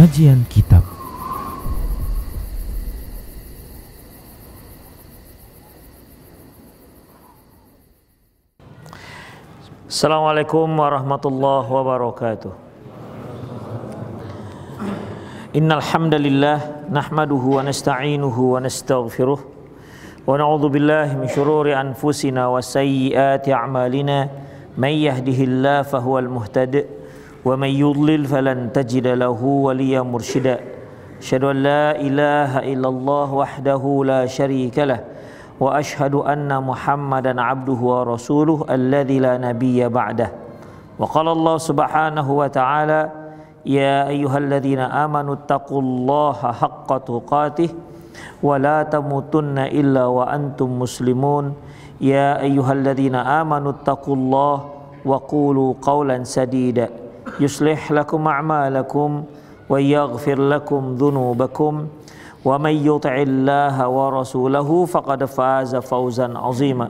Kajian Kitab. Assalamualaikum warahmatullahi wabarakatuh. Innal hamdalillah nahmaduhu wa nasta'inuhu wa nastaghfiruh wa na'udzu billahi min shururi anfusina wa sayyiati a'malina may yahdihillahu fahuwal muhtadi wa may yudlil falan tajida lahu waliyyan mursyida. Asyhadu an la ilaha illallah wahdahu la syarika lah wa ashhadu anna Muhammadan abduhu wa rasuluh alladzi la nabiyya ba'dah. Wa qala Allah subhanahu wa ta'ala ya ayyuhalladzina amanu taqullaha haqqa tuqatih wa la tamutunna illa wa antum muslimun. Ya ayyuhalladzina amanu taqullaha wa qulu qawlan sadida yuslih lakum a'malakum wa yaghfir lakum dhunubakum wa may yuti'illaha wa rasulahu faqad faza fawzan 'azima.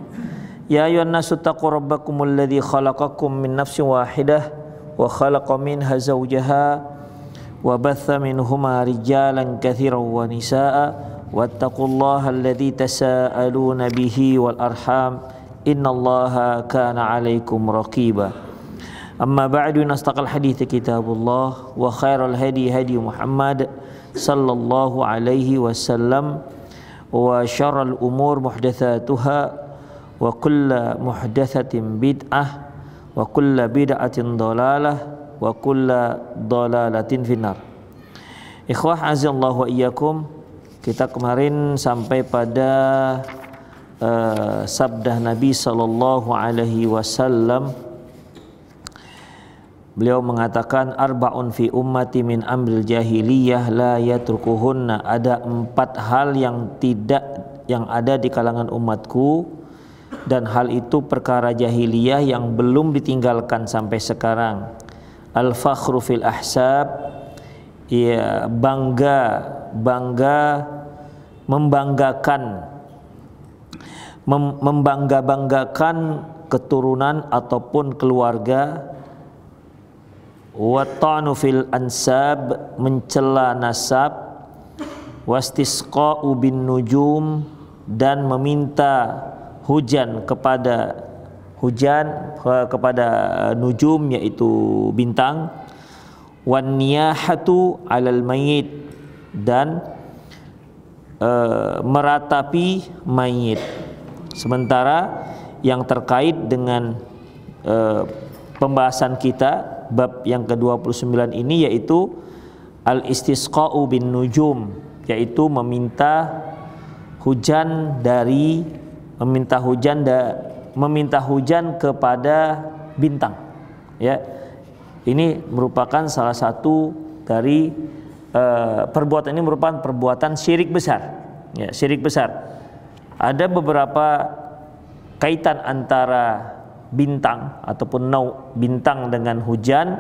Ya ayyuhan nasu taqu rabbakumul ladzi khalaqakum min nafsin wahidah wa khalaqa minha zawjaha wa batha minhuma rijalan katsiran wa nisaa'a wattaqullaha alladzi tasaaluna bihi wal arham innallaha kana 'alaikum raqiba. Amma ba'du, nastaqal hadithi kitabullah wa khairal hadi hadi Muhammad sallallahu alaihi wasallam wa syarrul umur muhdatsatuha wa kullu muhdatsatin bid'ah wa kullu bid'atin dhalalah wa kullu dhalalatin finnar. Ikhwah azallahu wa iyyakum, kita kemarin sampai pada sabda Nabi sallallahu alaihi wasallam. Beliau mengatakan arba'un fi ummati min amril jahiliyah la yatrukuhunna. Ada 4 hal yang ada di kalangan umatku, dan hal itu perkara jahiliyah yang belum ditinggalkan sampai sekarang. Al-fakhru fil ahsab, ya bangga membangga-banggakan keturunan ataupun keluarga. Wa ta'nu fil ansab, mencela nasab. Wastisqa'u bin nujum, dan meminta hujan kepada nujum, yaitu bintang. Wan niyahatu 'alal mayyit, dan meratapi mayit. Sementara yang terkait dengan pembahasan kita bab yang ke-29 ini, yaitu al-istisqa'u bin nujum, yaitu meminta hujan kepada bintang, ya. Ini merupakan salah satu dari perbuatan ini merupakan perbuatan syirik besar, ya, syirik besar. Ada beberapa kaitan antara bintang ataupun bintang dengan hujan.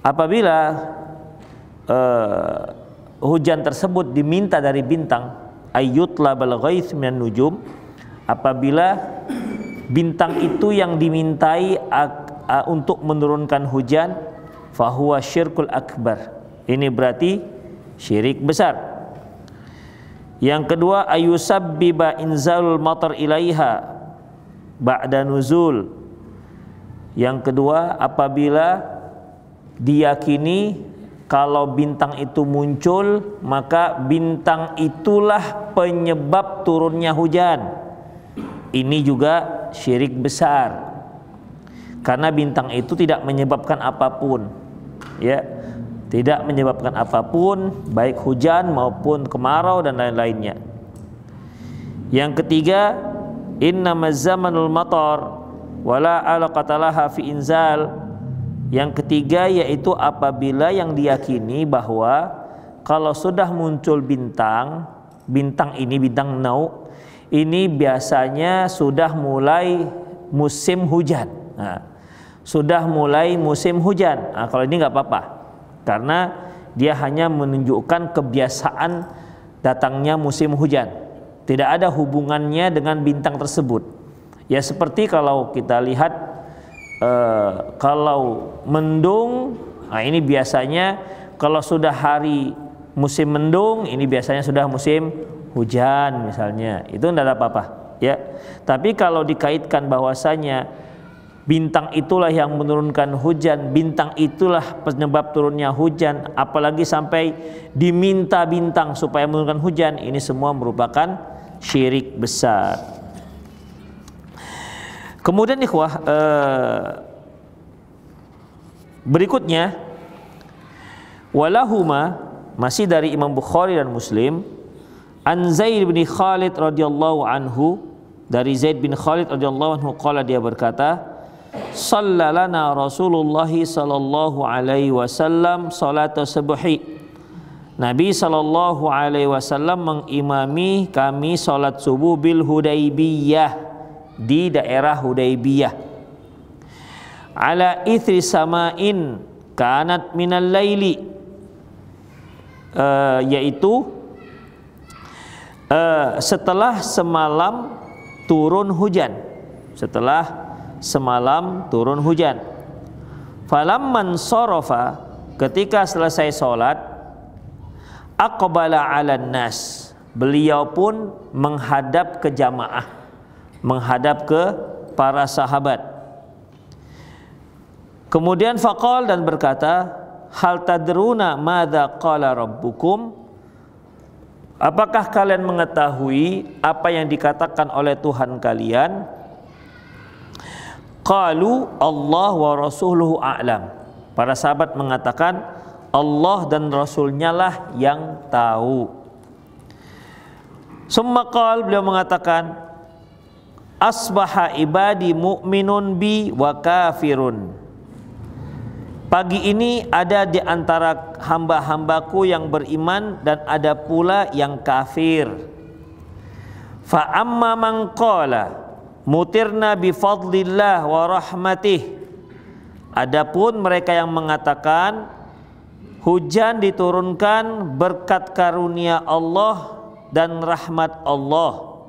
Apabila hujan tersebut diminta dari bintang, ayyutlabal ghaits minan nujum, apabila bintang itu yang dimintai untuk menurunkan hujan, fahuwa syirkul akbar. Ini berarti syirik besar. Yang kedua, ayusabbiba inzalul matar ilaiha ba'da nuzul. Yang kedua, apabila diyakini kalau bintang itu muncul, maka bintang itulah penyebab turunnya hujan. Ini juga syirik besar, karena bintang itu tidak menyebabkan apapun, ya, tidak menyebabkan apapun, baik hujan maupun kemarau dan lain-lainnya. Yang ketiga, innamaz zamanul matar wala alaqata laha fi inzal. Yang ketiga yaitu apabila yang diyakini bahwa kalau sudah muncul bintang ini, bintang nau ini biasanya sudah mulai musim hujan. Nah, sudah mulai musim hujan. Nah, kalau ini nggak apa-apa, karena dia hanya menunjukkan kebiasaan datangnya musim hujan. Tidak ada hubungannya dengan bintang tersebut. Ya seperti kalau kita lihat kalau mendung, nah ini biasanya kalau sudah hari musim mendung, ini biasanya sudah musim hujan misalnya, itu tidak ada apa-apa ya. Tapi kalau dikaitkan bahwasanya bintang itulah yang menurunkan hujan, bintang itulah penyebab turunnya hujan, apalagi sampai diminta bintang supaya menurunkan hujan, ini semua merupakan syirik besar. Kemudian ikhwah, berikutnya walahuma, masih dari Imam Bukhari dan Muslim, an Zaid bin Khalid radhiyallahu anhu, dari Zaid bin Khalid radhiyallahu anhu qala, dia berkata, sallalana Rasulullah sallallahu alaihi wasallam salat subuhi. Nabi sallallahu alaihi wasallam mengimami kami salat subuh bil Hudaybiyah, di daerah Hudaybiyah. Ala ithri sama'in kanat minal laili, yaitu setelah semalam turun hujan, setelah semalam turun hujan. Falamman sarafa, ketika selesai sholat, aqbala 'alan nas, beliau pun menghadap ke jamaah, menghadap ke para sahabat. Kemudian faqal, dan berkata, hal tadruna madza qala rabbukum, apakah kalian mengetahui apa yang dikatakan oleh Tuhan kalian? Qalu Allah wa rasuluhu a'lam. Para sahabat mengatakan Allah dan Rasulnya lah yang tahu. Summa qala, beliau mengatakan, asbaha ibadi mu'minun bi wa kafirun. Pagi ini ada di antara hamba-hambaku yang beriman dan ada pula yang kafir. Fa amma man qala mutirna bi fadlillah wa rahmatih. Adapun mereka yang mengatakan hujan diturunkan berkat karunia Allah dan rahmat Allah,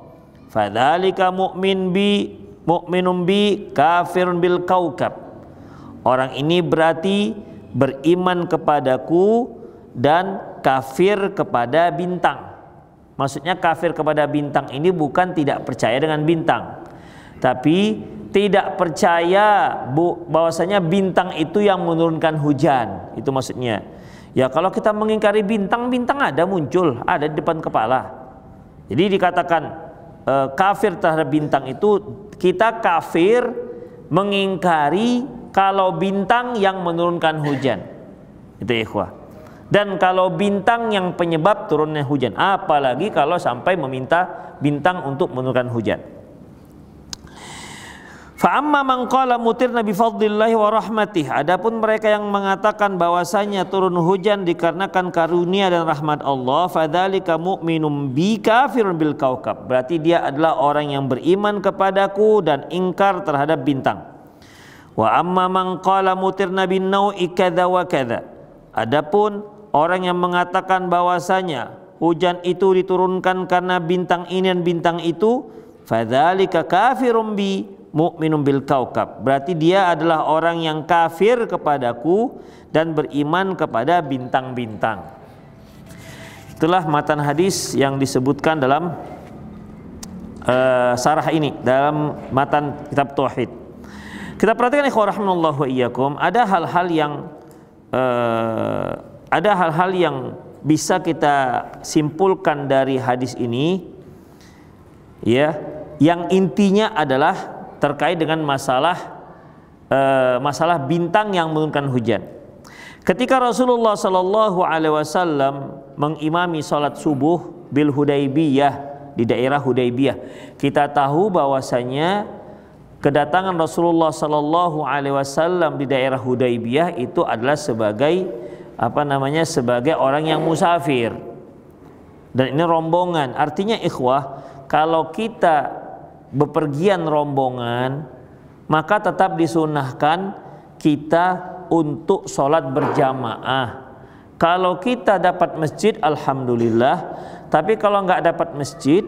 fadzalika mu'minun bi kafirun bil kaukab. Orang ini berarti beriman kepadaku dan kafir kepada bintang. Maksudnya kafir kepada bintang ini bukan tidak percaya dengan bintang, tapi tidak percaya bahwasanya bintang itu yang menurunkan hujan. Itu maksudnya. Ya kalau kita mengingkari bintang, bintang ada muncul, ada di depan kepala. Jadi dikatakan kafir terhadap bintang itu, kita kafir mengingkari kalau bintang yang menurunkan hujan. Itu ikhwah. Dan kalau bintang yang penyebab turunnya hujan, apalagi kalau sampai meminta bintang untuk menurunkan hujan. Fa amma man qala mutirna bi fadlillahi wa rahmatih. Adapun mereka yang mengatakan bahwasanya turun hujan dikarenakan karunia dan rahmat Allah, fadzalika mu'minun bi kafirun bil kaukab. Berarti dia adalah orang yang beriman kepadaku dan ingkar terhadap bintang. Wa amma man qala mutirna bin nau'i kadza wa kadza. Adapun orang yang mengatakan bahwasanya hujan itu diturunkan karena bintang ini dan bintang itu, fadzalika kafirun bi mu'minun bil kaukab. Berarti dia adalah orang yang kafir kepadaku dan beriman kepada bintang-bintang. Itulah matan hadis yang disebutkan dalam sarah ini, dalam matan kitab tauhid. Kita perhatikan ikhwah rahimanallahu wa iyyakum, ada hal-hal yang bisa kita simpulkan dari hadis ini, ya, yang intinya adalah terkait dengan masalah bintang yang menurunkan hujan. Ketika Rasulullah Sallallahu Alaihi Wasallam mengimami salat subuh bil Hudaybiyah, di daerah Hudaybiyah, kita tahu bahwasanya kedatangan Rasulullah Sallallahu Alaihi Wasallam di daerah Hudaybiyah itu adalah sebagai sebagai orang yang musafir, dan ini rombongan. Artinya ikhwah, kalau kita bepergian rombongan, maka tetap disunahkan kita untuk sholat berjamaah. Kalau kita dapat masjid, alhamdulillah. Tapi kalau nggak dapat masjid,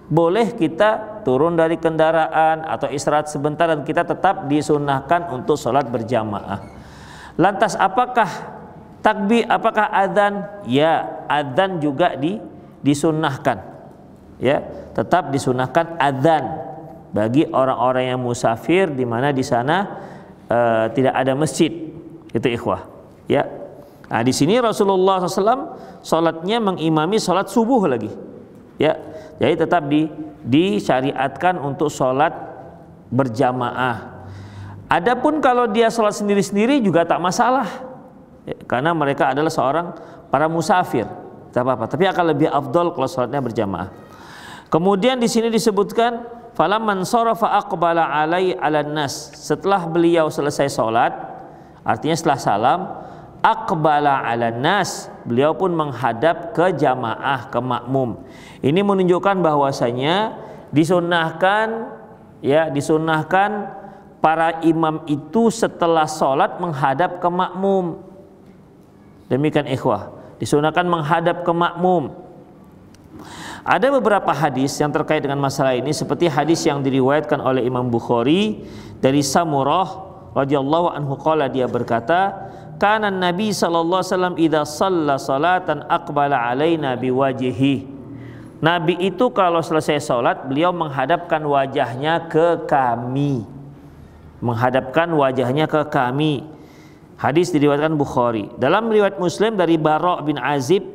boleh kita turun dari kendaraan atau istirahat sebentar, dan kita tetap disunahkan untuk sholat berjamaah. Lantas apakah Takbir, apakah adzan? Ya, adzan juga disunnahkan. Ya, tetap disunnahkan adzan bagi orang-orang yang musafir di mana di sana tidak ada masjid. Itu ikhwah. Ya. Nah, di sini Rasulullah SAW salatnya mengimami salat subuh lagi. Ya. Jadi tetap disyariatkan untuk salat berjamaah. Adapun kalau dia salat sendiri-sendiri juga tak masalah. Ya, karena mereka adalah seorang para musafir. Tak apa-apa, tapi akan lebih afdol kalau salatnya berjamaah. Kemudian di sini disebutkan falamman sarafa aqbala alai 'alan nas. Setelah beliau selesai salat, artinya setelah salam, aqbala 'alan nas, beliau pun menghadap ke jamaah, ke makmum. Ini menunjukkan bahwasanya disunnahkan para imam itu setelah salat menghadap ke makmum. Demikian ikhwah, disunnahkan menghadap ke makmum. Ada beberapa hadis yang terkait dengan masalah ini, seperti hadis yang diriwayatkan oleh Imam Bukhari dari Samurah radhiyallahu anhu qala, dia berkata, kana Nabi sallallahu alaihi wasallam idza shalla salatan aqbala alaina biwajhihi. Nabi itu kalau selesai salat beliau menghadapkan wajahnya ke kami. Menghadapkan wajahnya ke kami. Hadis diriwayatkan Bukhari. Dalam riwayat Muslim dari Bara' bin Azib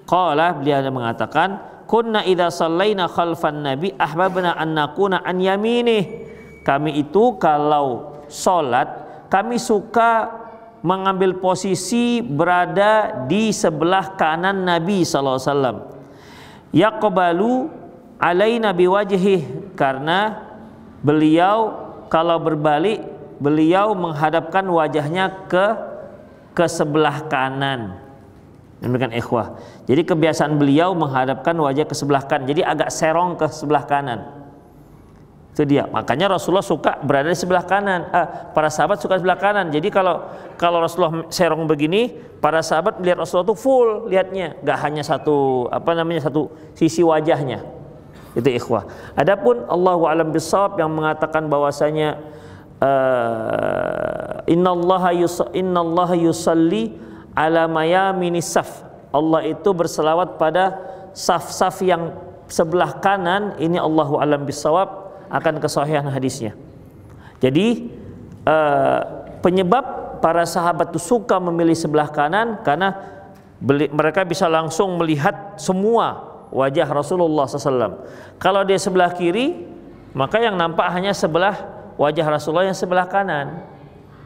qala, beliau mengatakan, kunna idza shallaina khalfan nabi ahbabna an nakuna an yaminih. Kami itu kalau salat kami suka mengambil posisi berada di sebelah kanan Nabi sallallahu alaihi wasallam. Yaqbalu alaina biwajhih, karena beliau kalau berbalik beliau menghadapkan wajahnya ke sebelah kanan. Demikian ikhwah. Jadi kebiasaan beliau menghadapkan wajah ke sebelah kanan. Jadi agak serong ke sebelah kanan. Itu dia. Makanya Rasulullah suka berada di sebelah kanan. Para sahabat suka sebelah kanan. Jadi kalau Rasulullah serong begini, para sahabat melihat Rasulullah itu full lihatnya, nggak hanya satu sisi wajahnya. Itu ikhwah. Adapun Allahu a'lam bishawab yang mengatakan bahwasanya innallaha yusalli ala mayaminis saf. Allah itu berselawat pada saf-saf yang sebelah kanan. Ini Allahu a'lam bishawab akan kesahihan hadisnya. Jadi penyebab para sahabat itu suka memilih sebelah kanan karena mereka bisa langsung melihat semua wajah Rasulullah SAW. Kalau dia sebelah kiri, maka yang nampak hanya sebelah wajah Rasulullah yang sebelah kanan.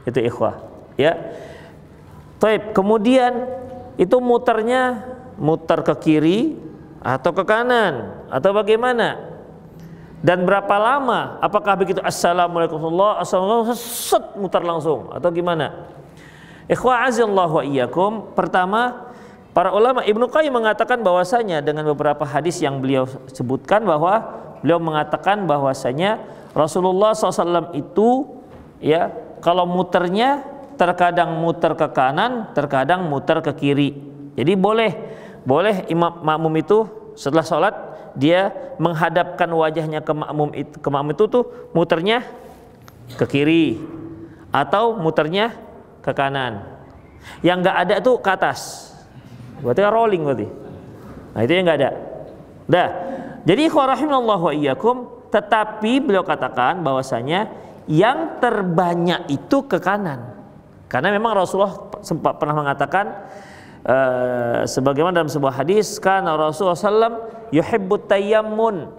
Itu ikhwah. Ya. Taib. Kemudian itu muter ke kiri atau ke kanan atau bagaimana? Dan berapa lama? Apakah begitu assalamualaikum warahmatullahi wabarakatuh set muter langsung atau gimana? Ikhwah azallahu wa iyyakum. Pertama, para ulama Ibnu Qayyim mengatakan bahwasanya dengan beberapa hadis yang beliau sebutkan, bahwa beliau mengatakan bahwasanya Rasulullah SAW itu ya kalau muternya terkadang muter ke kanan, terkadang muter ke kiri. Jadi boleh imam makmum itu setelah sholat dia menghadapkan wajahnya ke makmum itu tuh muternya ke kiri atau muternya ke kanan. Yang nggak ada tuh ke atas. Berarti rolling berarti. Nah itu yang nggak ada. Dah. Jadi rahimallahu wa iyyakum, tetapi beliau katakan bahwasanya yang terbanyak itu ke kanan. Karena memang Rasulullah sempat pernah mengatakan sebagaimana dalam sebuah hadis, karena Rasulullah SAW yuhibbut tayammun.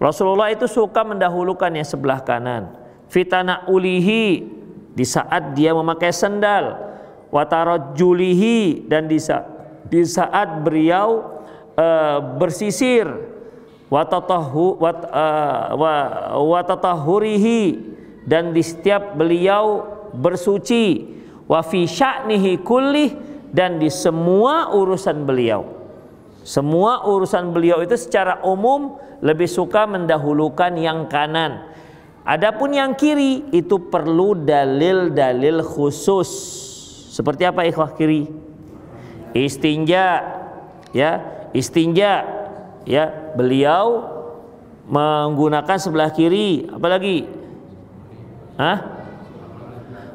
Rasulullah itu suka mendahulukan yang sebelah kanan. Fitana ulihi, di saat dia memakai sendal. Watarajjulihi, dan di saat beliau bersisir. Watatahurihi, dan di setiap beliau bersuci. Wa fi sya'nihi kullih, dan di semua urusan beliau. Semua urusan beliau itu secara umum lebih suka mendahulukan yang kanan. Adapun yang kiri itu perlu dalil-dalil khusus. Seperti apa ikhwah kiri? Istinja, ya, istinja, ya, beliau menggunakan sebelah kiri. Apalagi?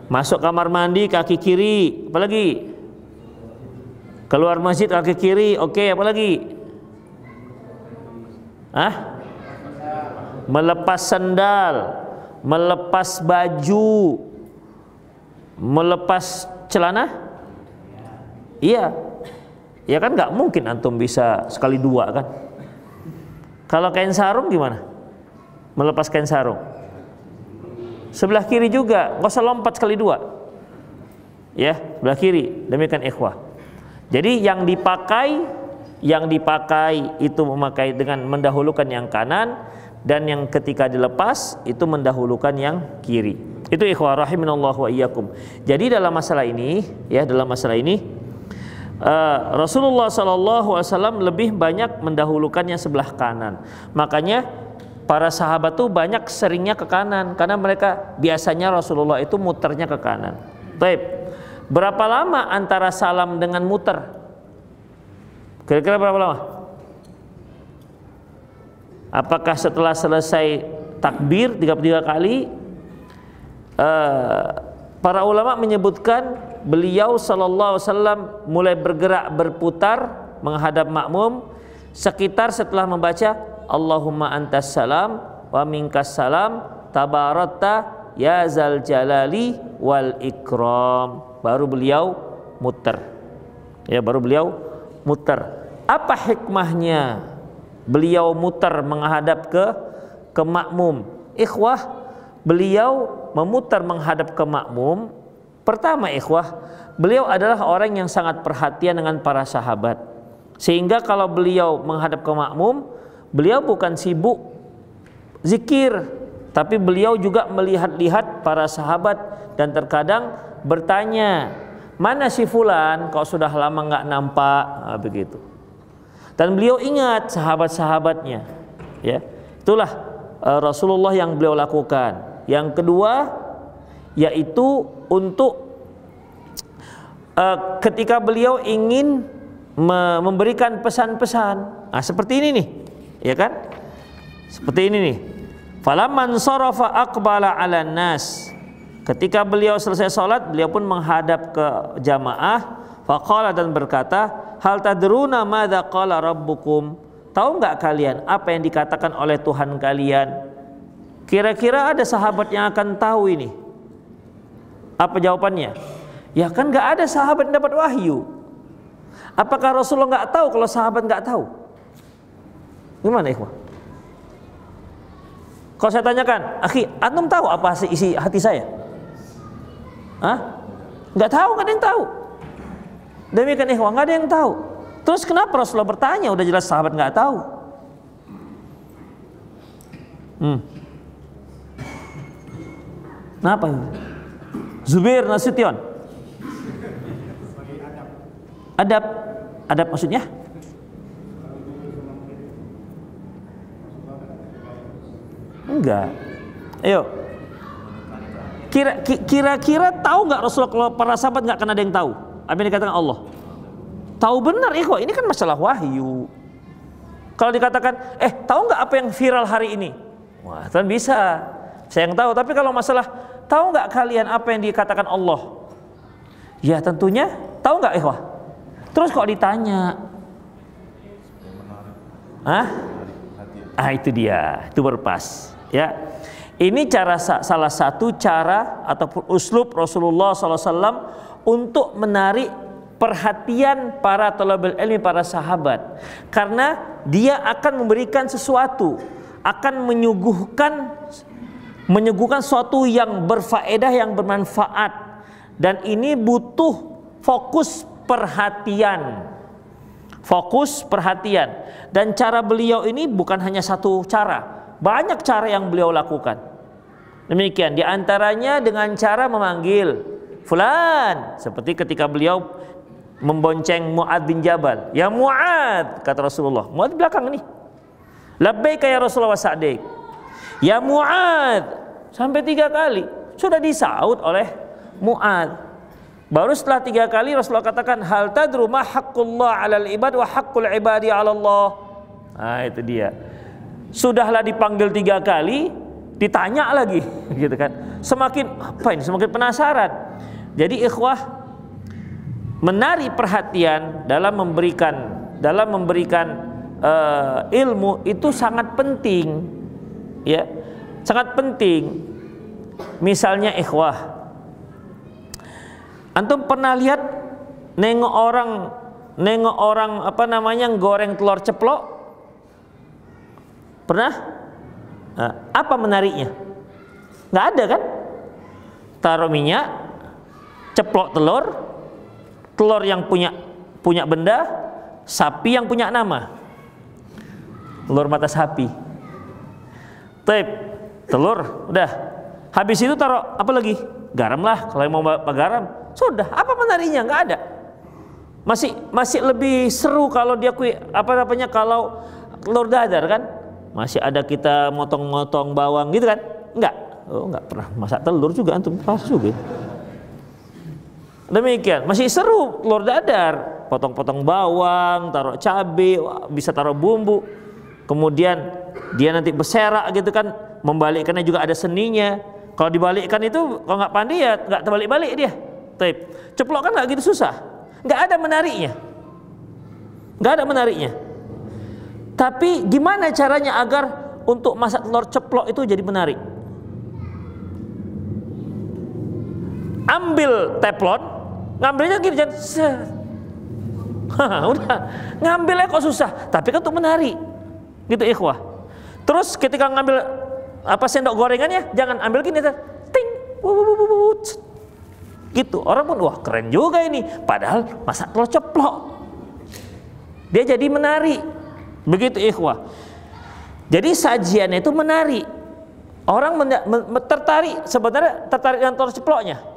Masuk kamar mandi kaki kiri. Apalagi? Keluar masjid kaki kiri, oke, apa lagi? Melepas sandal, melepas baju, melepas celana? Iya. Ya kan nggak mungkin antum bisa sekali dua kan? Kalau kain sarung gimana? Melepas kain sarung. Sebelah kiri juga, nggak usah lompat sekali dua. Ya, sebelah kiri. Demikian ikhwah. Jadi yang dipakai itu memakai dengan mendahulukan yang kanan, dan yang ketika dilepas itu mendahulukan yang kiri. Itu ikhwah rahimanallahu wa iyyakum. Jadi dalam masalah ini, Rasulullah SAW lebih banyak mendahulukannya sebelah kanan. Makanya para sahabat tuh banyak seringnya ke kanan, karena mereka biasanya Rasulullah itu muternya ke kanan. Baik, berapa lama antara salam dengan muter? Kira-kira berapa lama? Apakah setelah selesai takbir 33 kali? Para ulama menyebutkan beliau sallallahu alaihi wasallam mulai bergerak berputar menghadap makmum sekitar setelah membaca Allahumma antas salam wa minkas salam tabarakta ya zal jalali wal ikram, baru beliau muter. Ya, baru beliau muter. Apa hikmahnya beliau muter menghadap ke makmum? Ikhwah, beliau memutar menghadap ke makmum. Pertama ikhwah, beliau adalah orang yang sangat perhatian dengan para sahabat, sehingga kalau beliau menghadap ke makmum, beliau bukan sibuk zikir, tapi beliau juga melihat-lihat para sahabat dan terkadang bertanya, mana si fulan kok sudah lama nggak nampak, begitu. Dan beliau ingat sahabat-sahabatnya. Ya, itulah Rasulullah yang beliau lakukan. Yang kedua yaitu untuk ketika beliau ingin memberikan pesan-pesan. Nah, seperti ini nih, ya kan? Seperti ini nih. Falamman sarafa aqbala 'alan nas. Ketika beliau selesai salat, beliau pun menghadap ke jamaah, faqala, dan berkata, hal tadruna madza qala rabbukum? Tahu nggak kalian apa yang dikatakan oleh Tuhan kalian? Kira-kira ada sahabat yang akan tahu ini? Apa jawabannya? Ya kan nggak ada sahabat yang dapat wahyu. Apakah Rasulullah nggak tahu kalau sahabat nggak tahu? Gimana ikhwah? Kalau saya tanyakan, akhi, antum tahu apa isi hati saya? Nggak tahu, nggak ada yang tahu. Demikian ikhwah, nggak ada yang tahu. Terus kenapa Rasulullah bertanya? Udah jelas sahabat nggak tahu. Kenapa? Zubair Nasution. Adab maksudnya? Enggak. Ayo. Kira-kira tahu nggak Rasulullah kalau para sahabat nggak akan ada yang tahu apa yang dikatakan Allah? Tahu benar ikhwah, ini kan masalah wahyu. Kalau dikatakan, tahu nggak apa yang viral hari ini? Wah, kan bisa. Saya yang tahu, tapi kalau masalah tahu nggak kalian apa yang dikatakan Allah? Ya tentunya tahu nggak ikhwah? Terus kok ditanya? Itu dia, itu berpas. Ya, ini salah satu cara ataupun uslub Rasulullah SAW untuk menarik perhatian para thalabul ilmi, para sahabat, karena dia akan memberikan sesuatu, akan menyuguhkan sesuatu yang berfaedah, yang bermanfaat, dan ini butuh fokus perhatian. Dan cara beliau ini bukan hanya satu cara, banyak cara yang beliau lakukan. Demikian, diantaranya dengan cara memanggil fulan, seperti ketika beliau membonceng Mu'adz bin Jabal. Ya Mu'adz, kata Rasulullah. Mu'adz belakang ini. Labbaika ya Rasulullah wa sa'daik. Ya Mu'adz, sampai 3 kali sudah disaut oleh Mu'adz. Baru setelah 3 kali Rasulullah katakan, hal tadru ma haqqullah 'alal ibad wa haqqul ibadi 'ala Allah. Nah, itu dia. Sudahlah dipanggil 3 kali, ditanya lagi, gitu kan. Semakin penasaran. Jadi ikhwah, menarik perhatian dalam memberikan ilmu itu sangat penting, ya, sangat penting. Misalnya ikhwah, antum pernah lihat nengok orang apa namanya goreng telur ceplok? Pernah? Nah, apa menariknya? Nggak ada kan? Taruh minyak, ceplok telur yang punya benda, sapi yang punya nama, telur mata sapi. Telur udah, habis itu taruh apa lagi? Garam lah, kalau mau garam. Sudah, apa menariknya? Nggak ada. Masih lebih seru kalau dia kalau telur dadar kan, masih ada kita motong-motong bawang gitu kan? Enggak pernah masak telur juga antum, pas juga. Demikian, masih seru telur dadar, potong-potong bawang, taruh cabai, bisa taruh bumbu. Kemudian dia nanti berserak gitu kan, membalikkannya juga ada seninya. Kalau dibalikkan itu kalau nggak pandai ya nggak terbalik-balik dia. Ceplok kan nggak gitu susah, nggak ada menariknya. Tapi gimana caranya agar untuk masak telur ceplok itu jadi menarik? Ambil teflon, ngambilnya gini jangan udah, ngambilnya kok susah, tapi kan untuk menarik gitu ikhwah. Terus ketika ngambil sendok gorengannya jangan ambil gini, ting, gitu. Orang pun wah keren juga ini, padahal masak telur ceplok dia jadi menarik, begitu ikhwah. Jadi sajiannya itu menarik, orang sebenarnya tertarik dengan telur ceploknya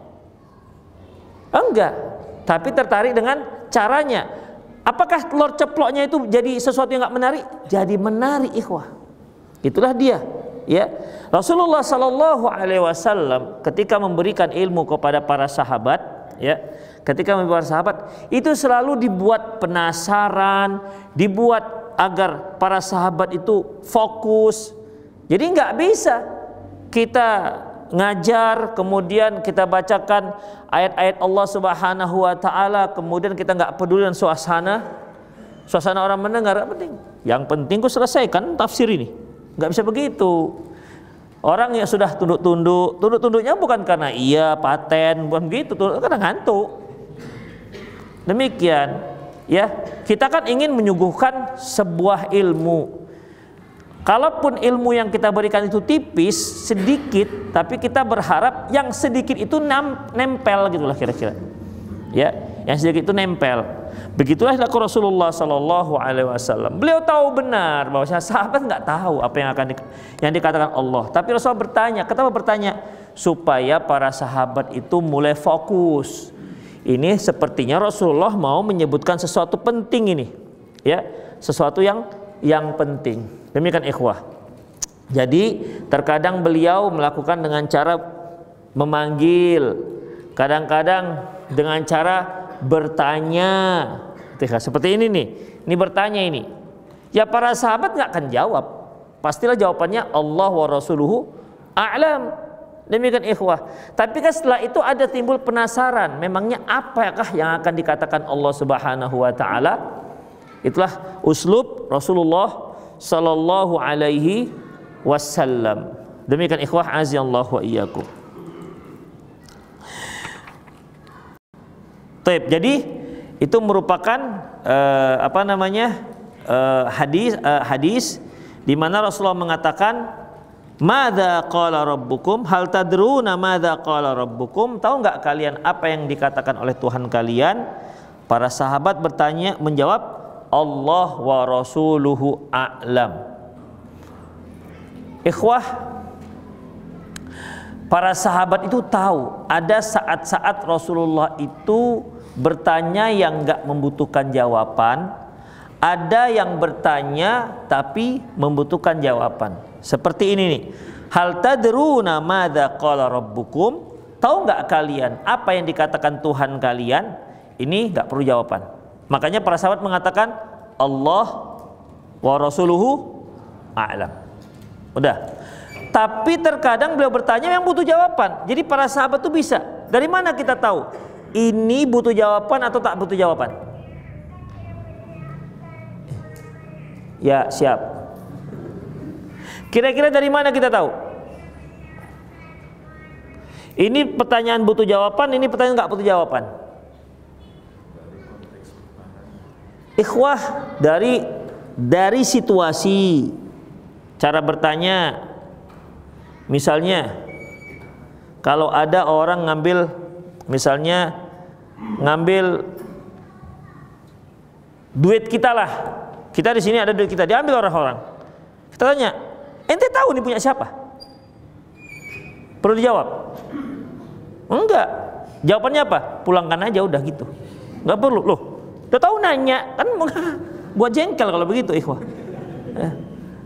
enggak, tapi tertarik dengan caranya. Apakah telur ceploknya itu jadi sesuatu yang nggak menarik? Jadi menarik ikhwah. Itulah dia, ya. Rasulullah Sallallahu Alaihi Wasallam ketika memberikan ilmu kepada para sahabat, ya, itu selalu dibuat penasaran, dibuat agar para sahabat itu fokus. Jadi nggak bisa kita ngajar kemudian kita bacakan ayat-ayat Allah Subhanahu wa taala kemudian kita nggak peduli dengan suasana orang mendengar. Nggak penting, yang penting ku selesaikan tafsir ini. Nggak bisa begitu. Orang yang sudah tunduknya bukan karena paten, bukan begitu, karena ngantuk. Demikian, ya, kita kan ingin menyuguhkan sebuah ilmu. Kalaupun ilmu yang kita berikan itu tipis, sedikit, tapi kita berharap yang sedikit itu nempel gitulah kira-kira. Ya, yang sedikit itu nempel. Begitulah Rasulullah Sallallahu Alaihi Wasallam. Beliau tahu benar bahwa sahabat nggak tahu apa yang dikatakan Allah. Tapi Rasulullah bertanya, kenapa bertanya? Supaya para sahabat itu mulai fokus. Ini sepertinya Rasulullah mau menyebutkan sesuatu penting ini, ya, sesuatu yang penting. Demikian ikhwah. Jadi terkadang beliau melakukan dengan cara memanggil, kadang-kadang dengan cara bertanya. Seperti ini nih, ini bertanya ini. Ya para sahabat nggak akan jawab. Pastilah jawabannya Allah wa rasuluhu a'lam. Demikian ikhwah. Tapi kan setelah itu ada timbul penasaran, memangnya apakah yang akan dikatakan Allah Subhanahu wa taala? Itulah uslub Rasulullah Sallallahu Alaihi Wasallam. Demikian ikhwah azallahu wa iyyakum. Jadi itu merupakan hadis di mana Rasulullah mengatakan, "Madza qala rabbukum? Hal tadruna madza qala rabbukum?" Tahu nggak kalian apa yang dikatakan oleh Tuhan kalian? Para sahabat menjawab, Allah wa rasuluhu a'lam. Ikhwah, para sahabat itu tahu ada saat-saat Rasulullah itu bertanya yang enggak membutuhkan jawaban, ada yang bertanya tapi membutuhkan jawaban. Seperti ini nih. Hal tadruna madza qala rabbukum? Tahu enggak kalian apa yang dikatakan Tuhan kalian? Ini enggak perlu jawaban. Makanya para sahabat mengatakan Allah wa rasuluhu a'lam. Udah. Tapi terkadang beliau bertanya yang butuh jawaban. Jadi para sahabat itu bisa. Dari mana kita tahu? ini butuh jawaban atau tak butuh jawaban? Ya, siap. Kira-kira dari mana kita tahu? Ini pertanyaan butuh jawaban, ini pertanyaan nggak butuh jawaban. Ikhwah, dari situasi, cara bertanya. Misalnya, kalau ada orang ngambil duit kita lah. Kita di sini ada duit kita, diambil orang-orang. Kita tanya, ente tahu nih punya siapa? Perlu dijawab? Enggak. Jawabannya apa? Pulangkan aja udah gitu. Enggak perlu. Loh, udah tahu nanya kan buat jengkel kalau begitu, ikhwah.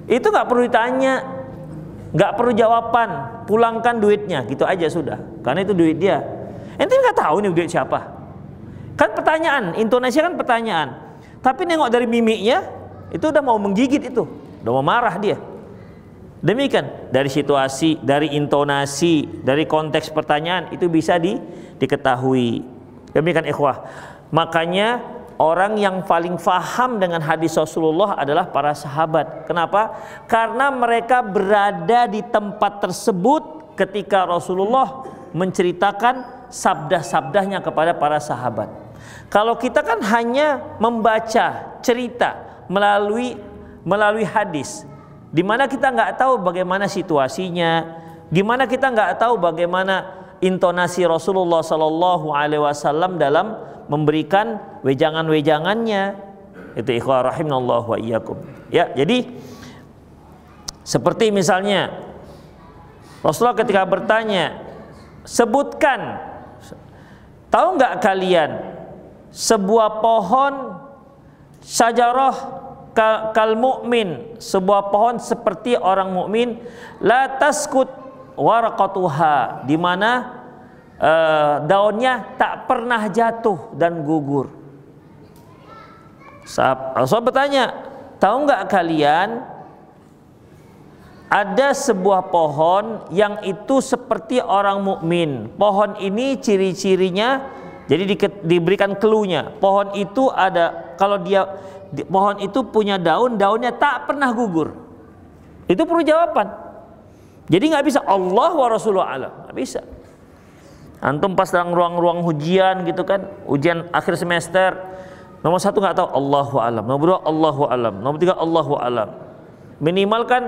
Itu enggak perlu ditanya, enggak perlu jawaban. Pulangkan duitnya, gitu aja sudah. Karena itu duit dia. Ente enggak tahu nih duit siapa. Kan pertanyaan, intonasi kan pertanyaan. Tapi nengok dari mimiknya, itu udah mau menggigit itu, udah mau marah dia. Demikian, dari situasi, dari intonasi, dari konteks pertanyaan itu bisa diketahui. Demikian ikhwah. Makanya orang yang paling faham dengan hadis Rasulullah adalah para sahabat. Kenapa? Karena mereka berada di tempat tersebut ketika Rasulullah menceritakan sabda-sabdanya kepada para sahabat. Kalau kita kan hanya membaca cerita melalui hadis, di mana kita nggak tahu bagaimana situasinya, di mana kita nggak tahu bagaimana intonasi Rasulullah Sallallahu Alaihi Wasallam dalam memberikan wejangan-wejangannya. Itu ikhwah rahimanallah wa iyyakum. Ya, jadi seperti misalnya Rasulullah ketika bertanya, sebutkan, tahu nggak kalian sebuah pohon syajarah kal mu'min, sebuah pohon seperti orang mukmin, la taskut waraqatuha, di mana daunnya tak pernah jatuh dan gugur. Rasul bertanya, tahu nggak kalian ada sebuah pohon yang itu seperti orang mukmin. Pohon ini ciri-cirinya, jadi diberikan cluenya. Pohon itu ada, kalau pohon itu punya daunnya tak pernah gugur. Itu perlu jawaban. Jadi nggak bisa Allah wa Rasulullah alam, nggak bisa. Antum pas dalam ruang-ruang ujian gitu kan, ujian akhir semester, nomor 1 nggak tahu, Allahu alam. Nomor 2 Allahu alam. Nomor 3 Allahu alam. Minimal kan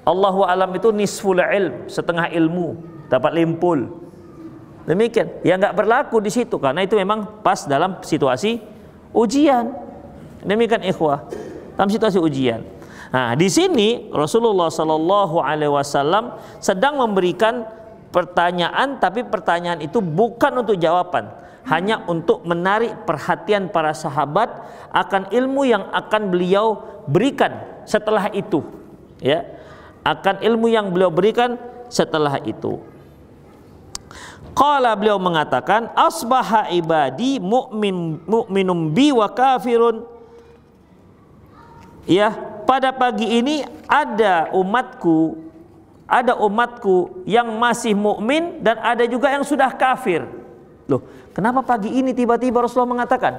Allahu alam itu nisful ilm, setengah ilmu, dapat limpul. Demikian, ya nggak berlaku di situ karena itu memang pas dalam situasi ujian. Demikian ikhwah, dalam situasi ujian. Nah, di sini Rasulullah Sallallahu Alaihi Wasallam sedang memberikan pertanyaan, tapi pertanyaan itu bukan untuk jawaban, hanya untuk menarik perhatian para sahabat akan ilmu yang akan beliau berikan setelah itu, ya, akan ilmu yang beliau berikan setelah itu. Qala, beliau mengatakan, asbaha ibadi mu'minum bi wa kafirun. Ya, pada pagi ini ada umatku yang masih mukmin dan ada juga yang sudah kafir. Loh, kenapa pagi ini tiba-tiba Rasulullah mengatakan?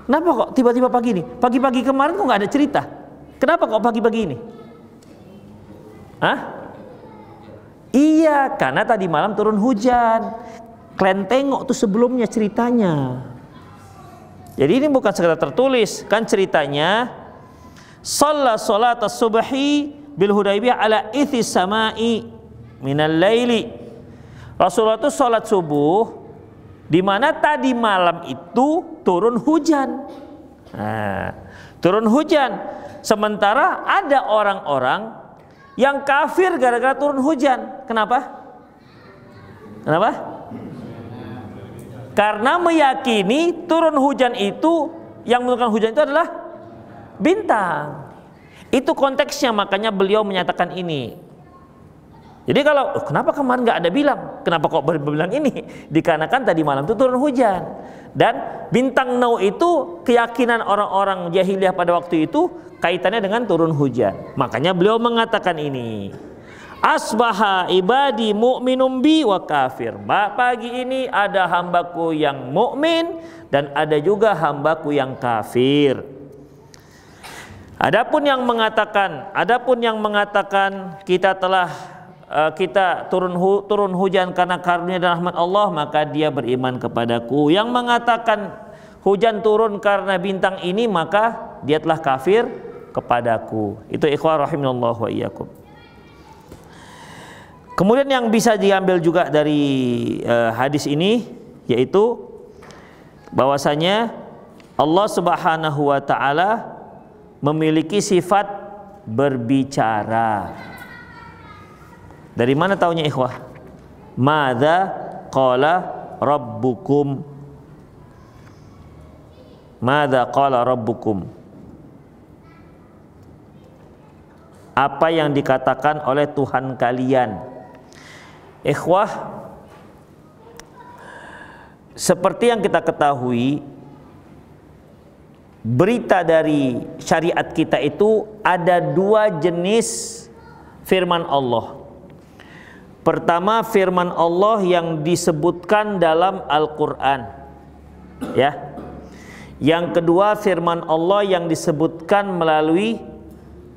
Kenapa kok tiba-tiba pagi ini? Pagi-pagi kemarin kok nggak ada cerita. Kenapa kok pagi-pagi ini? Hah? Iya, karena tadi malam turun hujan. Kalian tengok tuh sebelumnya ceritanya. Jadi ini bukan sekedar tertulis, kan ceritanya. Shalla salata subhi bil Hudaybiyah ala ithis samai minal laili. Rasulullah itu salat subuh di mana tadi malam itu turun hujan. Nah, turun hujan. Sementara ada orang-orang yang kafir gara-gara turun hujan. Kenapa? Kenapa? Karena meyakini turun hujan itu, yang menurunkan hujan itu adalah bintang. Itu konteksnya, makanya beliau menyatakan ini. Jadi kalau kenapa kemarin nggak ada bilang, kenapa kok baru bilang ini? Dikarenakan tadi malam itu turun hujan. Dan bintang nau itu keyakinan orang-orang jahiliyah pada waktu itu kaitannya dengan turun hujan. Makanya beliau mengatakan ini. Asbaha ibadi mu'minum bi wa kafir. Pagi ini ada hambaku yang mukmin dan ada juga hambaku yang kafir. Adapun yang mengatakan kita telah turun hujan karena karunia dan rahmat Allah, maka dia beriman kepadaku. Yang mengatakan hujan turun karena bintang ini, maka dia telah kafir kepadaku. Itu ikhwah rahimanallah wa iyyakum. Kemudian yang bisa diambil juga dari hadis ini, yaitu bahwasanya Allah Subhanahu wa taala memiliki sifat berbicara. Dari mana taunya ikhwah? Madza qala rabbukum? Madza qala rabbukum? Apa yang dikatakan oleh Tuhan kalian? Ikhwah, seperti yang kita ketahui, berita dari syariat kita itu ada dua jenis firman Allah. Pertama, firman Allah yang disebutkan dalam Al-Quran, ya. Yang kedua, firman Allah yang disebutkan melalui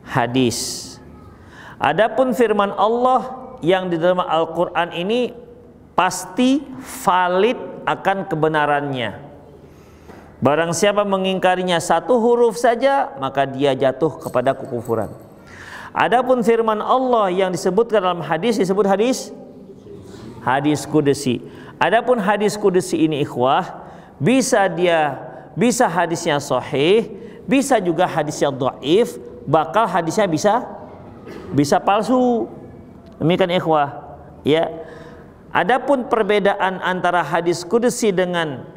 hadis. Adapun firman Allah yang di dalam Al-Quran ini pasti valid akan kebenarannya. Barang siapa mengingkarinya satu huruf saja, maka dia jatuh kepada kekufuran. Adapun firman Allah yang disebutkan dalam hadis disebut hadis qudsi. Adapun hadis qudsi ini ikhwah, bisa hadisnya sahih, bisa juga hadisnya dhaif, bakal hadisnya bisa palsu. Demikian ikhwah, ya. Adapun perbedaan antara hadis qudsi dengan